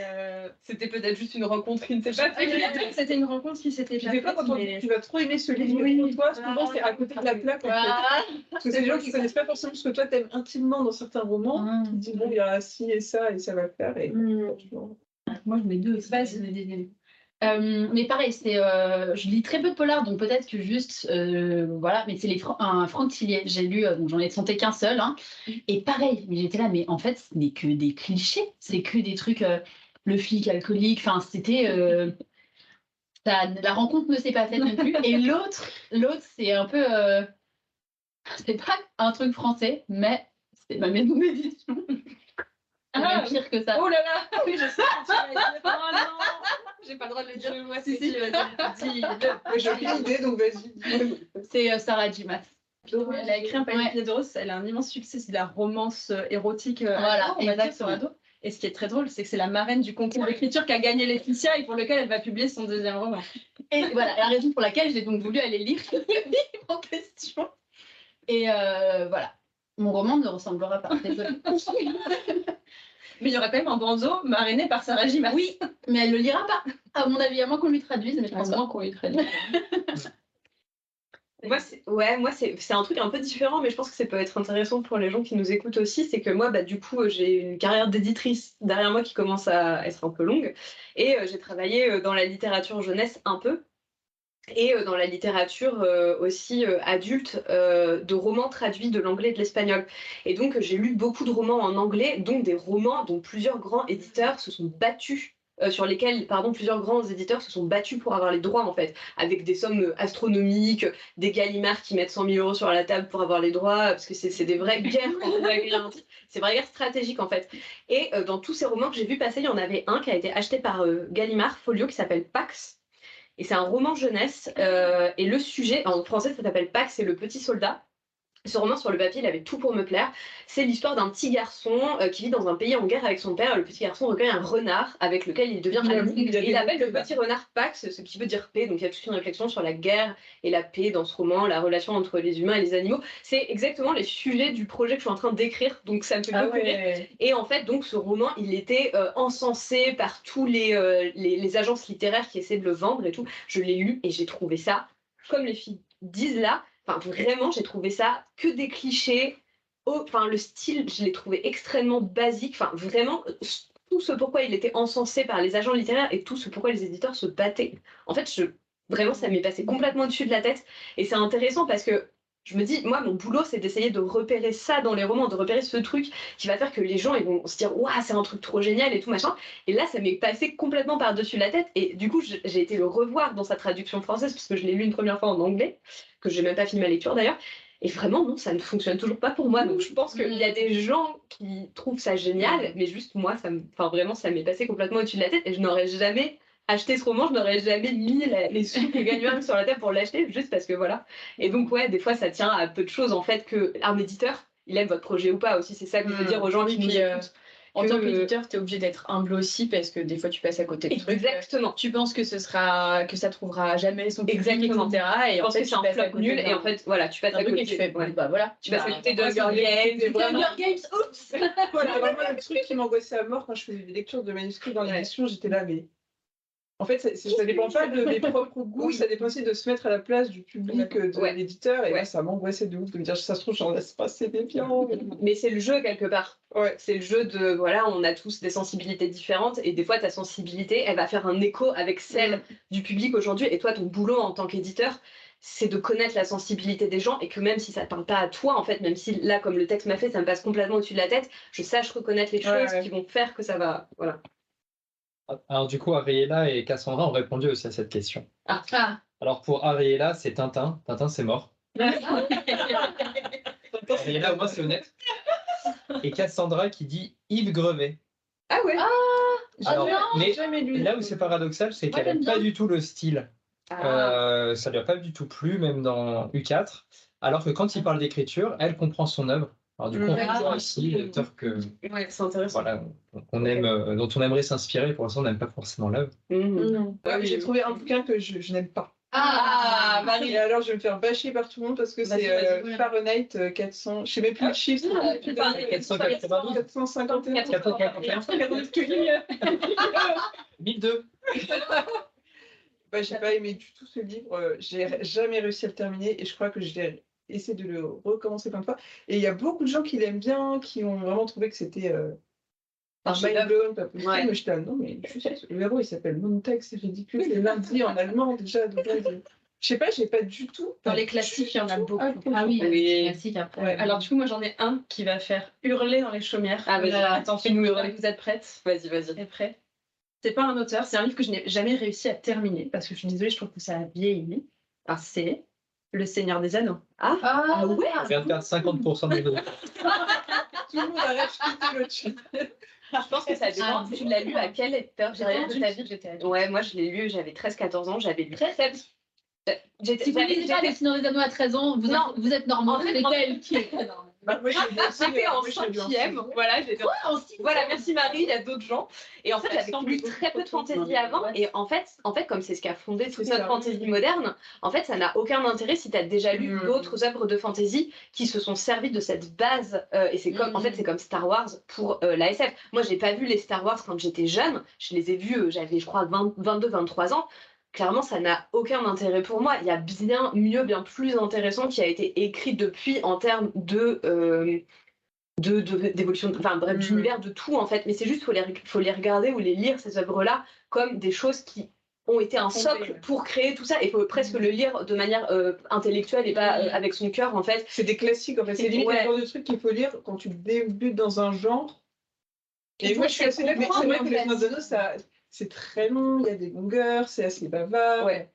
C'était peut-être juste une rencontre qui ne s'est pas faite.
c'était une rencontre qui s'était
Tu sais pas quand
mais...
tu vas trop aimer ce livre,
Oui.
pour toi, souvent c'est à côté de la plaque. En fait. Parce que c'est des gens qui connaissent pas forcément ce que toi t'aimes intimement dans certains romans.
Ah.
Qui disent bon, il y a ci et ça va le faire. Et franchement,
Moi, je mets 2 aussi.
Vas-y.
Mais pareil, je lis très peu de polars, donc peut-être que juste, voilà, mais c'est un Franck Tillier, j'ai lu, donc j'en ai tenté qu'un seul, hein, et pareil, mais j'étais là, mais en fait, ce n'est que des clichés, c'est que des trucs, le flic alcoolique, enfin, c'était, la rencontre ne s'est pas faite non plus, et l'autre, c'est un peu, c'est pas un truc français, mais c'est ma maison d'édition. C'est même pire que ça.
Oh là là, oui, je sais ce que tu vas dire. Oh non,
J'ai pas le droit de le dire.
je vois ce
Si,
que
si.
tu vas dire.
mais j'ai aucune idée, donc vas-y.
C'est Sarah J. Maas.
Elle a écrit un panier
Ouais.
de rose, elle a un immense succès, c'est de la romance érotique
Voilà,
ado, on va dire,
exactement.
sur ado. Et ce qui est très drôle, c'est que c'est la marraine du concours d'écriture qui a gagné Laetitia et pour lequel elle va publier son deuxième roman.
Et voilà, la raison pour laquelle j'ai donc voulu aller lire le livre en question. Et voilà, mon roman ne ressemblera pas, désolée.
Mais il y aura quand même un bandeau marrainé par Sarah J. Maas.
Oui, mais elle ne le lira pas, à mon avis, à moins qu'on lui traduise, mais je pense pas.
qu'on lui traduise.
Moi, c'est un truc un peu différent, mais je pense que ça peut être intéressant pour les gens qui nous écoutent aussi. C'est que moi, bah, du coup, j'ai une carrière d'éditrice derrière moi qui commence à être un peu longue. Et j'ai travaillé dans la littérature jeunesse un peu. Et dans la littérature aussi adulte, de romans traduits de l'anglais et de l'espagnol. Et donc, j'ai lu beaucoup de romans en anglais, dont des romans dont plusieurs grands éditeurs se sont battus. Sur lesquels, plusieurs grands éditeurs se sont battus pour avoir les droits, en fait, avec des sommes astronomiques, des Gallimard qui mettent 100 000 € sur la table pour avoir les droits, parce que c'est des vraies guerres quand on va acquérir un titre. C'est vraies guerres stratégiques, en fait. Et dans tous ces romans que j'ai vus passer, il y en avait un qui a été acheté par Gallimard Folio, qui s'appelle Pax. Et c'est un roman jeunesse. Et le sujet, en français, ça s'appelle Pax et le petit soldat. Ce roman, sur le papier, il avait tout pour me plaire. C'est l'histoire d'un petit garçon qui vit dans un pays en guerre avec son père. Le petit garçon recueille un renard avec lequel il devient ami. Et il appelle le petit renard Pax, ce qui veut dire paix. Donc il y a toute une réflexion sur la guerre et la paix dans ce roman, la relation entre les humains et les animaux. C'est exactement les sujets du projet que je suis en train d'écrire. Donc ça me fait beaucoup rire. Et en fait, donc ce roman, il était encensé par tous les agences littéraires qui essaient de le vendre et tout. Je l'ai lu et j'ai trouvé ça, comme les filles disent là, enfin, vraiment, j'ai trouvé ça que des clichés. Enfin, le style, je l'ai trouvé extrêmement basique. Enfin, vraiment, tout ce pourquoi il était encensé par les agents littéraires et tout ce pourquoi les éditeurs se battaient. En fait, vraiment, ça m'est passé complètement au-dessus de la tête. Et c'est intéressant parce que je me dis, moi, mon boulot, c'est d'essayer de repérer ça dans les romans, de repérer ce truc qui va faire que les gens ils vont se dire, waouh, c'est un truc trop génial et tout machin. Et là, ça m'est passé complètement par-dessus la tête. Et du coup, j'ai été le revoir dans sa traduction française, parce que je l'ai lu une première fois en anglais, que j'ai même pas fini ma lecture d'ailleurs. Et vraiment, non, ça ne fonctionne toujours pas pour moi. Donc je pense qu'il y a des gens qui trouvent ça génial, mais juste moi, vraiment, ça m'est passé complètement au-dessus de la tête et je n'aurais jamais acheté ce roman, je n'aurais jamais mis les sous que Gallimard sur la table pour l'acheter, juste parce que voilà. Et donc, ouais, des fois, ça tient à peu de choses, en fait, qu'un éditeur, il aime votre projet ou pas aussi. C'est ça que je veux dire aux gens qui nous écoutent.
En tant qu'éditeur, tu es obligé d'être humble aussi parce que des fois tu passes à côté de trucs.
Exactement.
Tu penses que ça trouvera jamais son public,
Exactement.
etc. Et en fait,
c'est un flop nul et en fait, voilà, tu passes à côté.
Et tu fais, bah voilà.
Tu passes à côté de
Moi, ça
Hunger
m'est-
Games.
c'est vraiment-
Hunger Games, oups.
Voilà, vraiment le truc qui m'angoissait à mort quand je faisais des lectures de manuscrits dans l'édition, j'étais là, mais. En fait, ça dépend pas de mes propres goûts, ça dépend aussi de se mettre à la place du public, de l'éditeur. Et là, ça m'angoissait de ouf de me dire, ça se trouve, j'en laisse passer des biens.
Mais c'est le jeu quelque part.
Ouais.
C'est le jeu de, voilà, on a tous des sensibilités différentes et des fois ta sensibilité, elle va faire un écho avec celle du public aujourd'hui. Et toi, ton boulot en tant qu'éditeur, c'est de connaître la sensibilité des gens et que même si ça ne parle pas à toi, en fait, même si là, comme le texte m'a fait, ça me passe complètement au-dessus de la tête, je sache reconnaître les choses qui vont faire que ça va. Voilà.
Alors du coup, Ariella et Cassandra ont répondu aussi à cette question.
Ah.
Alors pour Ariella, c'est Tintin. Tintin, c'est mort. Ariella, au moins, c'est honnête. Et Cassandra qui dit Yves Grevet.
Ah ouais.
Alors, mais
jamais lu.
là où c'est paradoxal, c'est qu'elle
j'aime
n'aime pas du tout le style. Ça lui a pas du tout plu, même dans U4. Alors que quand il parle d'écriture, elle comprend son œuvre. Alors du coup, on voit aussi des auteurs que,
Ouais, c'est intéressant.
voilà, on aime, dont on aimerait s'inspirer. Pour l'instant, on n'aime pas forcément l'œuvre.
Non. J'ai trouvé un bouquin que je n'aime pas.
Ah,
Et alors, je vais me faire bâcher par tout le monde parce que
Vas-y,
c'est
vas-y.
Fahrenheit 400. Je sais même plus le chiffre.
492,
451.
441, 1002.
J'ai pas aimé du tout ce livre. J'ai jamais réussi à le terminer et je crois que je vais essayer de le recommencer plein de fois. Et il y a beaucoup de gens qui l'aiment bien, qui ont vraiment trouvé que c'était un mind blown, pas possible.
Ouais.
Mais je non, mais le héros il s'appelle Montag, c'est ridicule. C'est lundi en allemand déjà. De base. Je sais pas, j'ai pas du tout.
Dans les classiques, il y en a beaucoup.
Ah oui,
Oui.
c'est classique après.
Ouais.
Alors du coup, moi j'en ai un qui va faire hurler dans les chaumières.
Ah, vas-y.
Attends, fais-nous hurler. Vous êtes prêtes?
Vas-y, vas-y.
T'es prêt? C'est pas un auteur, c'est un livre que je n'ai jamais réussi à terminer parce que je suis désolée, je trouve que ça a vieilli. Ah, c'est Le Seigneur des Anneaux.
Ah ouais.
On vient de perdre 50% de nos
Tout le monde a racheté le chat.
Je pense que ça dépend. Tu l'as lu à quelle période de ta vie?
J'étais adulte.
Ouais, moi je l'ai lu, j'avais 13-14 ans, j'avais lu.
Si vous ne lisez pas Le Seigneur des Anneaux à 13 ans, vous êtes normand.
En fait,
C'est elle qui est très normande.
Moi,
J'étais en 5e, voilà, j'étais voilà, merci Marie, il y a d'autres gens. Et en fait, j'avais lu très peu de fantasy avant. Et en fait, comme c'est ce qui a fondé toute notre fantasy moderne, en fait, ça n'a aucun intérêt si tu as déjà lu d'autres œuvres de fantasy qui se sont servies de cette base. Et c'est comme, en fait, c'est comme Star Wars pour la SF. Moi, j'ai pas vu les Star Wars quand j'étais jeune. Je les ai vus, j'avais, je crois, 22-23 ans. Clairement, ça n'a aucun intérêt pour moi. Il y a bien mieux, bien plus intéressant qui a été écrit depuis en termes d'évolution, enfin bref, d'univers, de tout en fait. Mais c'est juste, faut les regarder ou les lire, ces œuvres-là, comme des choses qui ont été un socle pour créer tout ça. Il faut presque le lire de manière intellectuelle et pas avec son cœur en fait.
C'est des classiques en fait. C'est limite le genre de truc qu'il faut lire quand tu débutes dans un genre. Et moi, je suis assez d'accord. C'est vrai que Les Seigneurs des Anneaux, c'est très long, il y a des longueurs, c'est assez bavard.
Ouais.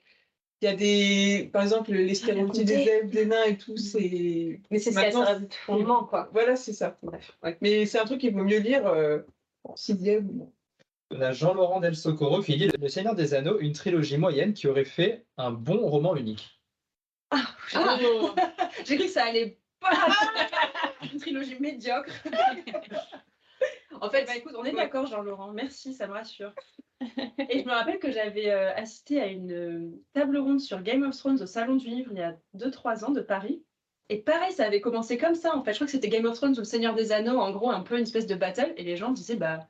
Il y a des. Par exemple, les stéréotypes des elfes, des nains et tout, c'est.
Mais c'est ce qui a servi de fondement, quoi.
Voilà, c'est ça.
Bref. Ouais.
Mais c'est un truc qu'il vaut mieux lire en 6e.
On a Jean-Laurent Del Socorro qui dit Le Seigneur des Anneaux, une trilogie moyenne qui aurait fait un bon roman unique.
J'ai cru que ça allait pas. Une trilogie médiocre. En fait, écoute, on est d'accord, Jean-Laurent. Merci, ça me rassure. Et je me rappelle que j'avais assisté à une table ronde sur Game of Thrones au Salon du Livre il y a 2-3 ans de Paris. Et pareil, ça avait commencé comme ça. En fait, je crois que c'était Game of Thrones ou Le Seigneur des Anneaux, en gros, un peu une espèce de battle. Et les gens disaient, bah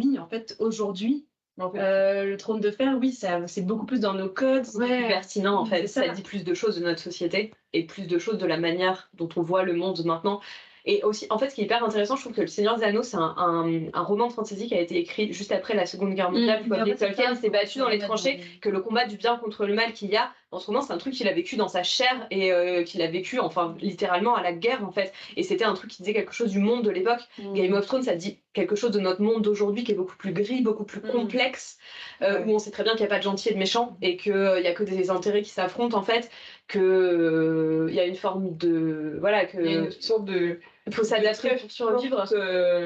oui, en fait, aujourd'hui, le Trône de Fer, oui, c'est beaucoup plus dans nos codes.
C'est plus pertinent, en fait.
Ça
Ça dit plus de choses de notre société et plus de choses de la manière dont on voit le monde maintenant. Et aussi, en fait, ce qui est hyper intéressant, je trouve que Le Seigneur des Anneaux, c'est un roman de fantasy qui a été écrit juste après la Seconde Guerre mondiale. Tolkien s'est battu dans les tranchées, que le combat du bien contre le mal qu'il y a dans ce roman, c'est un truc qu'il a vécu dans sa chair et qu'il a vécu, enfin, littéralement à la guerre, en fait. Et c'était un truc qui disait quelque chose du monde de l'époque. Game of Thrones, ça dit quelque chose de notre monde d'aujourd'hui qui est beaucoup plus gris, beaucoup plus complexe, où on sait très bien qu'il n'y a pas de gentils et de méchants et qu'il n'y a que des intérêts qui s'affrontent, en fait, qu'il y a une forme de. Voilà, que.
Il y a une sorte de.
Il faut s'adapter pour survivre.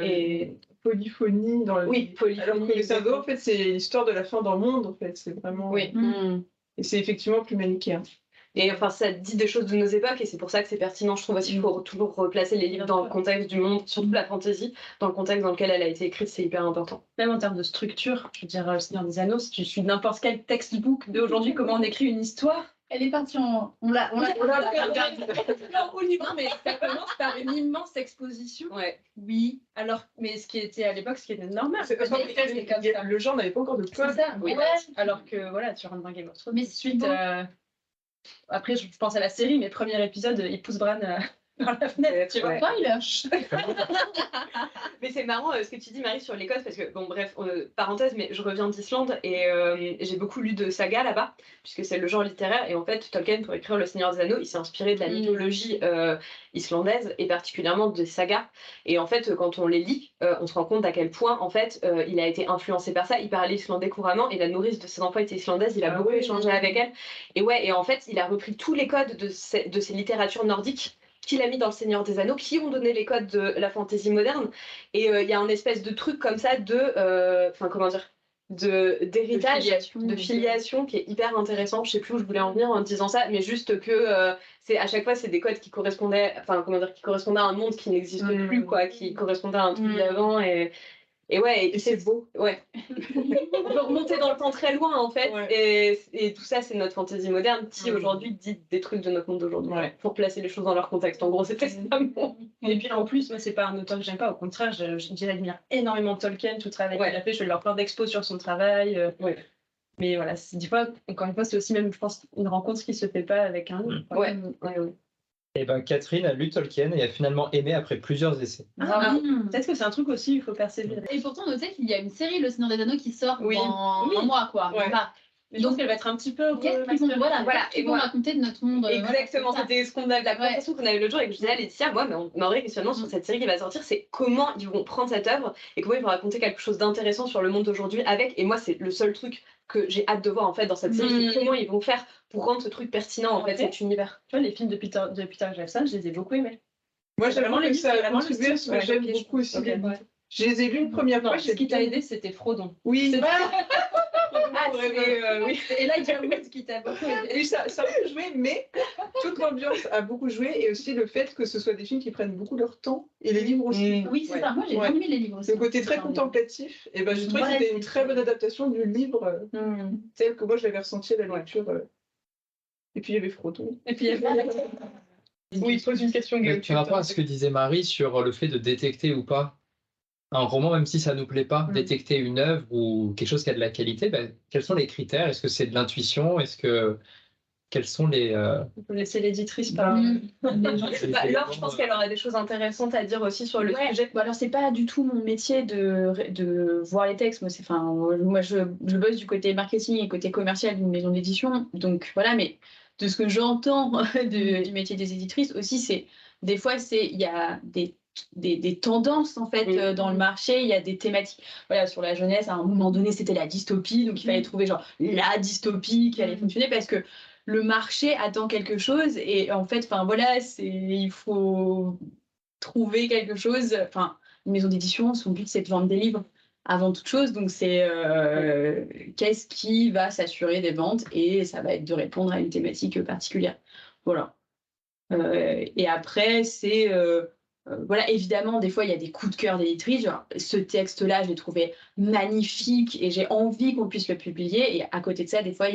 Et polyphonie dans le.
Oui, polyphonie.
Alors que Les Seigneurs des Anneaux, en fait, c'est l'histoire de la fin d'un monde, en fait. C'est vraiment.
Oui.
Et c'est effectivement plus manichéen.
Et enfin, ça dit des choses de nos époques, et c'est pour ça que c'est pertinent. Je trouve aussi qu'il faut toujours replacer les livres dans le contexte du monde, surtout la fantasy, dans le contexte dans lequel elle a été écrite, c'est hyper important.
Même en termes de structure, je veux dire, Le Seigneur des Anneaux, si tu suis n'importe quel textbook d'aujourd'hui, comment on écrit une histoire.
Elle est partie en. On l'a.
Non, mais ça commence par une immense exposition.
Ouais.
Oui, alors, mais ce qui était à l'époque, ce qui était normal.
C'est parce que le genre n'avait pas encore de code.
C'est ça,
Oui.
ouais. Alors que voilà, tu rentres dans Game of Thrones.
Mais
suite. Après, je pense à la série, mais premier épisode, il pousse Bran par la fenêtre, tu vois.
Mais c'est marrant ce que tu dis, Marie, sur l'Écosse, parce que, bon, bref, parenthèse, mais je reviens d'Islande et j'ai beaucoup lu de sagas là-bas, puisque c'est le genre littéraire. Et en fait, Tolkien, pour écrire Le Seigneur des Anneaux, il s'est inspiré de la mythologie islandaise et particulièrement des sagas. Et en fait, quand on les lit, on se rend compte à quel point, en fait, il a été influencé par ça. Il parlait islandais couramment et la nourrice de ses enfants était islandaise. Il a beaucoup échangé avec elle. Et en fait, il a repris tous les codes de ces littératures nordiques qu'il a mis dans Le Seigneur des Anneaux, qui ont donné les codes de la fantaisie moderne. Et il y a un espèce de truc comme ça de... Enfin, comment dire ? d'héritage,
de
filiation qui est hyper intéressant. Je sais plus où je voulais en venir en disant ça, mais juste que c'est à chaque fois c'est des codes qui correspondaient, qui correspondaient à un monde qui n'existe plus, quoi, qui correspondaient à un truc d'avant et ouais, et c'est beau, ouais. On peut remonter dans le temps très loin en fait, et tout ça c'est notre fantaisie moderne qui aujourd'hui dit des trucs de notre monde d'aujourd'hui, pour placer les choses dans leur contexte. En gros, c'était ça.
Et puis en plus, moi c'est pas un auteur que j'aime pas, au contraire, j'admire énormément Tolkien, tout le travail qu'il a fait, je fais leur plein d'expos sur son travail. Mais voilà, des fois, encore une fois, c'est aussi même, je pense, une rencontre qui se fait pas avec un livre.
Ouais.
Et ben Catherine a lu Tolkien et a finalement aimé après plusieurs essais.
Peut-être que c'est un truc aussi, il faut persévérer.
Et pourtant, notez qu'il y a une série, Le Seigneur des Anneaux, qui sort dans un mois, quoi.
Ouais. Mais donc, elle va être un petit peu.
Voilà. Et moi, raconter de notre monde.
Exactement, c'était ce qu'on avait, la conversation qu'on avait l'autre jour, et que je disais à Laetitia, moi, mon vrai questionnement sur cette série qui va sortir, c'est comment ils vont prendre cette œuvre et comment ils vont raconter quelque chose d'intéressant sur le monde d'aujourd'hui avec. Et moi, c'est le seul truc que j'ai hâte de voir en fait dans cette série, c'est comment ils vont faire pour rendre ce truc pertinent en fait, cet univers.
Tu vois, les films de Peter Jackson, je les ai beaucoup aimés.
Moi, j'aime
vraiment
que ça a
vraiment
contribué à ce que j'aime beaucoup aussi. Je les ai lus une première fois.
Ce qui t'a aidé, c'était Frodon.
Oui.
Oui. Et là, il y a Wood qui t'a beaucoup aidé.
Oui, ça a beaucoup joué, mais toute l'ambiance a beaucoup joué, et aussi le fait que ce soit des films qui prennent beaucoup leur temps, et les livres aussi.
Oui, c'est ça. Moi, j'ai bien aimé les livres aussi.
Le côté très contemplatif, et ben, je trouvais que c'était une très bonne adaptation du livre, tel que moi je l'avais ressenti à la lecture. Et puis il y avait Frodon.
Et puis il y avait.
Oui, pose une question.
Tu rapport à ce que disait Marie sur le fait de détecter ou pas un roman, même si ça ne nous plaît pas, détecter une œuvre ou quelque chose qui a de la qualité, quels sont les critères? Est-ce que c'est de l'intuition? Quels sont les...
On peut laisser l'éditrice parler.
Laure, je pense qu'elle aurait des choses intéressantes à dire aussi sur le sujet.
Bon, alors, c'est pas du tout mon métier de voir les textes. Moi, je bosse du côté marketing et côté commercial d'une maison d'édition. Donc voilà, mais de ce que j'entends du métier des éditrices aussi, c'est des fois, il y a des tendances en fait dans le marché, il y a des thématiques. Voilà, sur la jeunesse, à un moment donné, c'était la dystopie, donc il fallait trouver genre la dystopie qui allait fonctionner parce que le marché attend quelque chose et en fait, il faut trouver quelque chose. Enfin, une maison d'édition, son but c'est de vendre des livres avant toute chose, donc c'est qu'est-ce qui va s'assurer des ventes et ça va être de répondre à une thématique particulière. Voilà. Et après, c'est évidemment, des fois, il y a des coups de cœur d'éditrice. Genre, ce texte-là, je l'ai trouvé magnifique et j'ai envie qu'on puisse le publier. Et à côté de ça, des fois,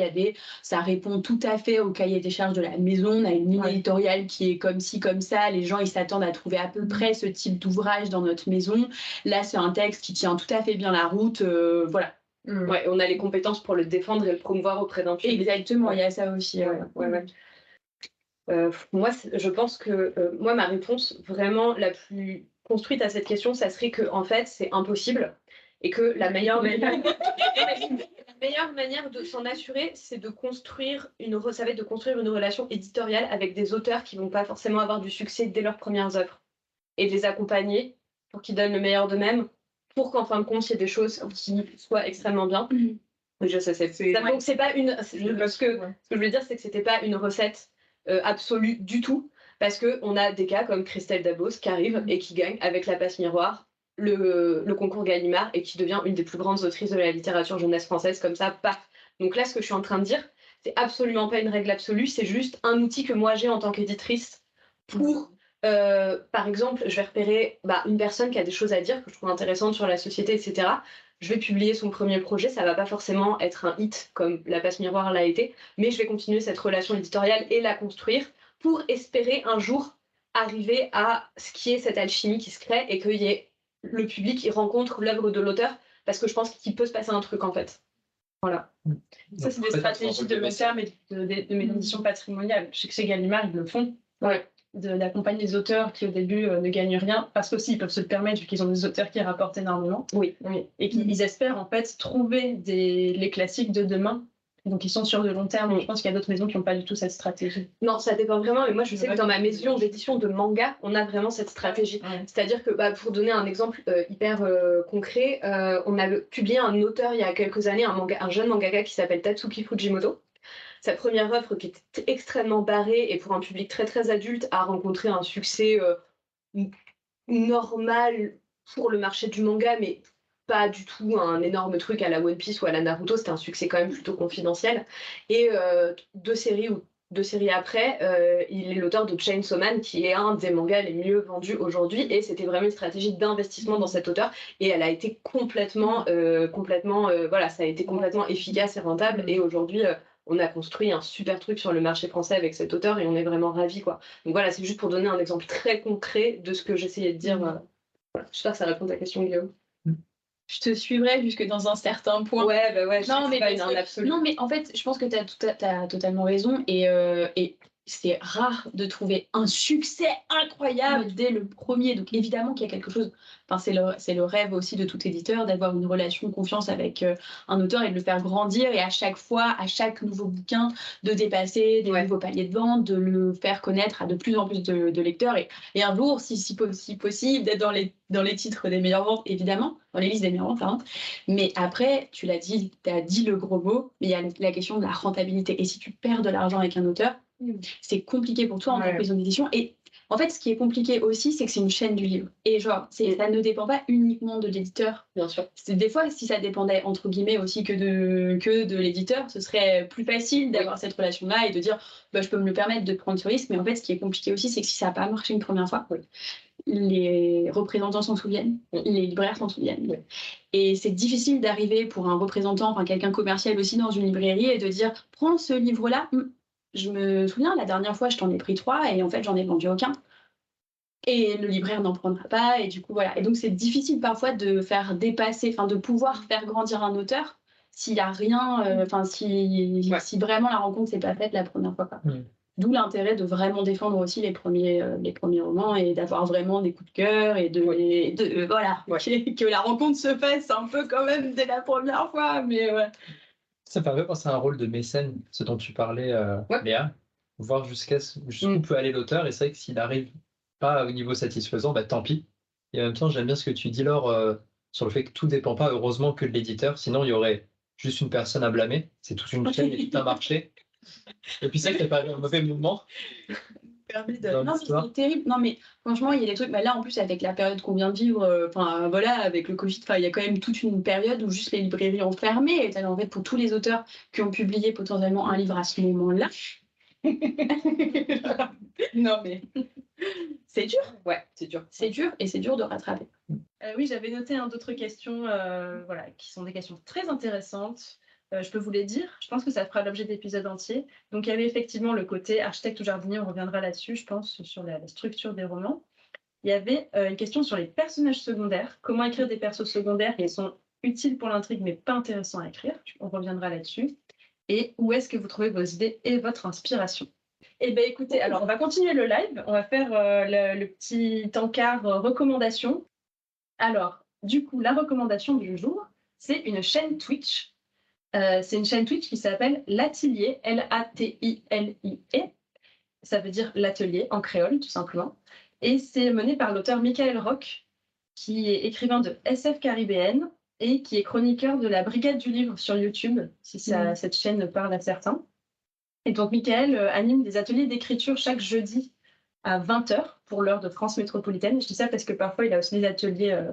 ça répond tout à fait au cahier des charges de la maison. On a une ligne éditoriale qui est comme ci, comme ça. Les gens, ils s'attendent à trouver à peu près ce type d'ouvrage dans notre maison. Là, c'est un texte qui tient tout à fait bien la route. Voilà.
Ouais, on a les compétences pour le défendre et le promouvoir auprès d'un public.
Exactement, il y a ça aussi.
Moi, je pense que ma réponse vraiment la plus construite à cette question, ça serait que en fait, c'est impossible et que la meilleure manière de s'en assurer, c'est de construire une relation éditoriale avec des auteurs qui vont pas forcément avoir du succès dès leurs premières œuvres et de les accompagner pour qu'ils donnent le meilleur d'eux-mêmes, pour qu'en fin de compte, il y ait des choses qui soient extrêmement bien. Je sais, donc c'est pas une. Ce que je veux dire, c'est que c'était pas une recette absolue du tout, parce qu'on a des cas comme Christelle Dabos qui arrive et qui gagne avec La Passe Miroir le concours Gallimard et qui devient une des plus grandes autrices de la littérature jeunesse française comme ça, paf. Donc là, ce que je suis en train de dire, c'est absolument pas une règle absolue, c'est juste un outil que moi j'ai en tant qu'éditrice pour, par exemple, je vais repérer une personne qui a des choses à dire que je trouve intéressantes sur la société, etc. Je vais publier son premier projet, ça va pas forcément être un hit comme La Passe Miroir l'a été, mais je vais continuer cette relation éditoriale et la construire pour espérer un jour arriver à ce qui est cette alchimie qui se crée et qu'il y ait le public qui rencontre l'œuvre de l'auteur, parce que je pense qu'il peut se passer un truc en fait. Voilà.
Ça, c'est des stratégies de long terme et de mes éditions patrimoniales. Je sais que chez Gallimard, ils le font. D'accompagner les auteurs qui au début ne gagnent rien, parce qu'aussi ils peuvent se le permettre vu qu'ils ont des auteurs qui rapportent énormément. Et qu'ils espèrent en fait trouver les classiques de demain. Donc ils sont sur de long terme. Je pense qu'il y a d'autres maisons qui n'ont pas du tout cette stratégie.
Non, ça dépend vraiment. Mais moi je sais que dans ma maison d'édition de manga, on a vraiment cette stratégie. C'est-à-dire que pour donner un exemple hyper concret, on a publié un auteur il y a quelques années, un jeune mangaka qui s'appelle Tatsuki Fujimoto. Sa première œuvre, qui était extrêmement barrée et pour un public très très adulte, a rencontré un succès normal pour le marché du manga, mais pas du tout un énorme truc à la One Piece ou à la Naruto, c'était un succès quand même plutôt confidentiel. Et 2 séries après, il est l'auteur de Chainsaw Man, qui est un des mangas les mieux vendus aujourd'hui, et c'était vraiment une stratégie d'investissement dans cet auteur, et elle a été complètement voilà, ça a été complètement efficace et rentable, et aujourd'hui on a construit un super truc sur le marché français avec cet auteur, et on est vraiment ravis, quoi. Donc voilà, c'est juste pour donner un exemple très concret de ce que j'essayais de dire. Voilà. J'espère que ça répond à ta question, Guillaume.
Je te suivrai jusque dans un certain point.
Ouais, bah ouais,
Non, mais
pas une absolue.
non, mais en fait, je pense que t'as totalement raison. Et c'est rare de trouver un succès incroyable dès le premier. Donc évidemment qu'il y a quelque chose. Enfin, c'est le rêve aussi de tout éditeur d'avoir une relation de confiance avec un auteur et de le faire grandir. Et à chaque fois, à chaque nouveau bouquin, de dépasser des nouveaux paliers de vente, de le faire connaître à de plus en plus de lecteurs. Et un jour, si possible, d'être dans les titres des meilleures ventes, évidemment, dans les listes des meilleures ventes, pardon. Mais après, tu as dit le gros mot, mais il y a la question de la rentabilité. Et si tu perds de l'argent avec un auteur, c'est compliqué pour toi en tant que maison d'édition. Et en fait, ce qui est compliqué aussi, c'est que c'est une chaîne du livre. Et genre, ça ne dépend pas uniquement de l'éditeur.
Bien sûr.
Des fois, si ça dépendait, entre guillemets, aussi que de l'éditeur, ce serait plus facile d'avoir cette relation-là et de dire, bah, je peux me le permettre de prendre ce risque. Mais en fait, ce qui est compliqué aussi, c'est que si ça n'a pas marché une première fois, les représentants s'en souviennent, les libraires s'en souviennent. Et c'est difficile d'arriver pour un représentant, enfin quelqu'un commercial aussi dans une librairie et de dire, prends ce livre-là. Je me souviens, la dernière fois, je t'en ai pris 3 et en fait, j'en ai vendu aucun. Et le libraire n'en prendra pas. Et du coup, voilà. Et donc, c'est difficile parfois de faire dépasser, enfin, de pouvoir faire grandir un auteur s'il n'y a rien, enfin, si vraiment la rencontre s'est pas faite la première fois. D'où l'intérêt de vraiment défendre aussi les premiers romans et d'avoir vraiment des coups de cœur et voilà, que la rencontre se fasse un peu quand même dès la première fois. Mais ouais.
Ça me fait penser à un rôle de mécène, ce dont tu parlais, Léa, voir jusqu'où peut aller l'auteur. Et c'est vrai que s'il n'arrive pas au niveau satisfaisant, bah, tant pis. Et en même temps, j'aime bien ce que tu dis, Laure, sur le fait que tout ne dépend pas, heureusement, que de l'éditeur. Sinon, il y aurait juste une personne à blâmer. C'est toute une chaîne et tout un marché. Et puis ça pas un mauvais mouvement.
Non, mais c'est terrible. Non, mais franchement, il y a des trucs. Bah, là, en plus, avec la période qu'on vient de vivre, voilà, avec le Covid, il y a quand même toute une période où juste les librairies ont fermé. Et en fait, pour tous les auteurs qui ont publié potentiellement un livre à ce moment-là. Non, mais c'est dur.
Ouais, c'est dur.
C'est dur et c'est dur de rattraper.
Oui, j'avais noté d'autres questions voilà, qui sont des questions très intéressantes. Je peux vous les dire, je pense que ça fera l'objet d'épisodes entiers. Donc il y avait effectivement le côté architecte ou jardinier, on reviendra là-dessus, je pense, sur la structure des romans. Il y avait une question sur les personnages secondaires, comment écrire des persos secondaires qui sont utiles pour l'intrigue mais pas intéressants à écrire, on reviendra là-dessus. Et où est-ce que vous trouvez vos idées et votre inspiration? Eh bien écoutez, alors on va continuer le live, on va faire le petit encart recommandation. Alors, du coup, la recommandation du jour, c'est une chaîne Twitch. C'est une chaîne Twitch qui s'appelle L'Atelier, L-A-T-I-L-I-E. Ça veut dire l'atelier en créole, tout simplement. Et c'est mené par l'auteur Michael Rock, qui est écrivain de SF caribéenne et qui est chroniqueur de la Brigade du Livre sur YouTube, si cette chaîne parle à certains. Et donc, Michael anime des ateliers d'écriture chaque jeudi à 20h pour l'heure de France métropolitaine. Je dis ça parce que parfois, il a aussi des ateliers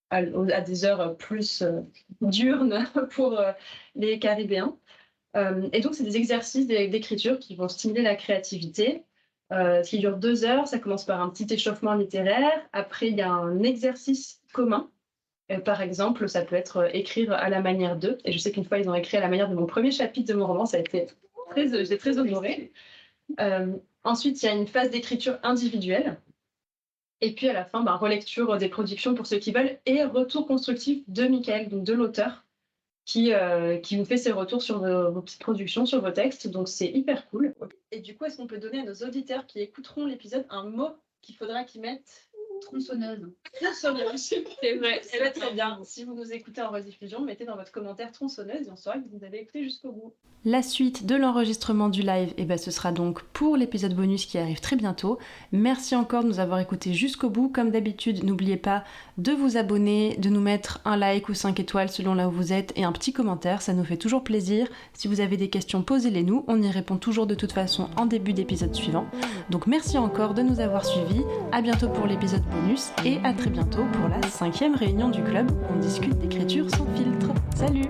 à des heures plus diurnes pour les Caribéens. Et donc, c'est des exercices d'écriture qui vont stimuler la créativité, qui durent 2 heures. Ça commence par un petit échauffement littéraire. Après, il y a un exercice commun. Par exemple, ça peut être écrire à la manière d'eux. Et je sais qu'une fois, ils ont écrit à la manière de mon premier chapitre de mon roman. Ça a été j'étais très honorée. Ensuite, il y a une phase d'écriture individuelle. Et puis à la fin, relecture des productions pour ceux qui veulent et retour constructif de Michael, donc de l'auteur, qui vous fait ses retours sur vos petites productions, sur vos textes. Donc c'est hyper cool. Et du coup, est-ce qu'on peut donner à nos auditeurs qui écouteront l'épisode un mot qu'il faudra qu'ils mettent?
Tronçonneuse.
Tronçonneuse, c'est vrai. Eh bien, très bien. Si vous nous écoutez en rediffusion, mettez dans votre commentaire tronçonneuse et on saura que vous nous avez écouté jusqu'au bout.
La suite de l'enregistrement du live, ce sera donc pour l'épisode bonus qui arrive très bientôt. Merci encore de nous avoir écoutés jusqu'au bout. Comme d'habitude, n'oubliez pas de vous abonner, de nous mettre un like ou 5 étoiles selon là où vous êtes et un petit commentaire, ça nous fait toujours plaisir. Si vous avez des questions, posez-les nous, on y répond toujours de toute façon en début d'épisode suivant. Donc merci encore de nous avoir suivis, à bientôt pour l'épisode bonus et à très bientôt pour la 5e réunion du club où on discute d'écriture sans filtre. Salut!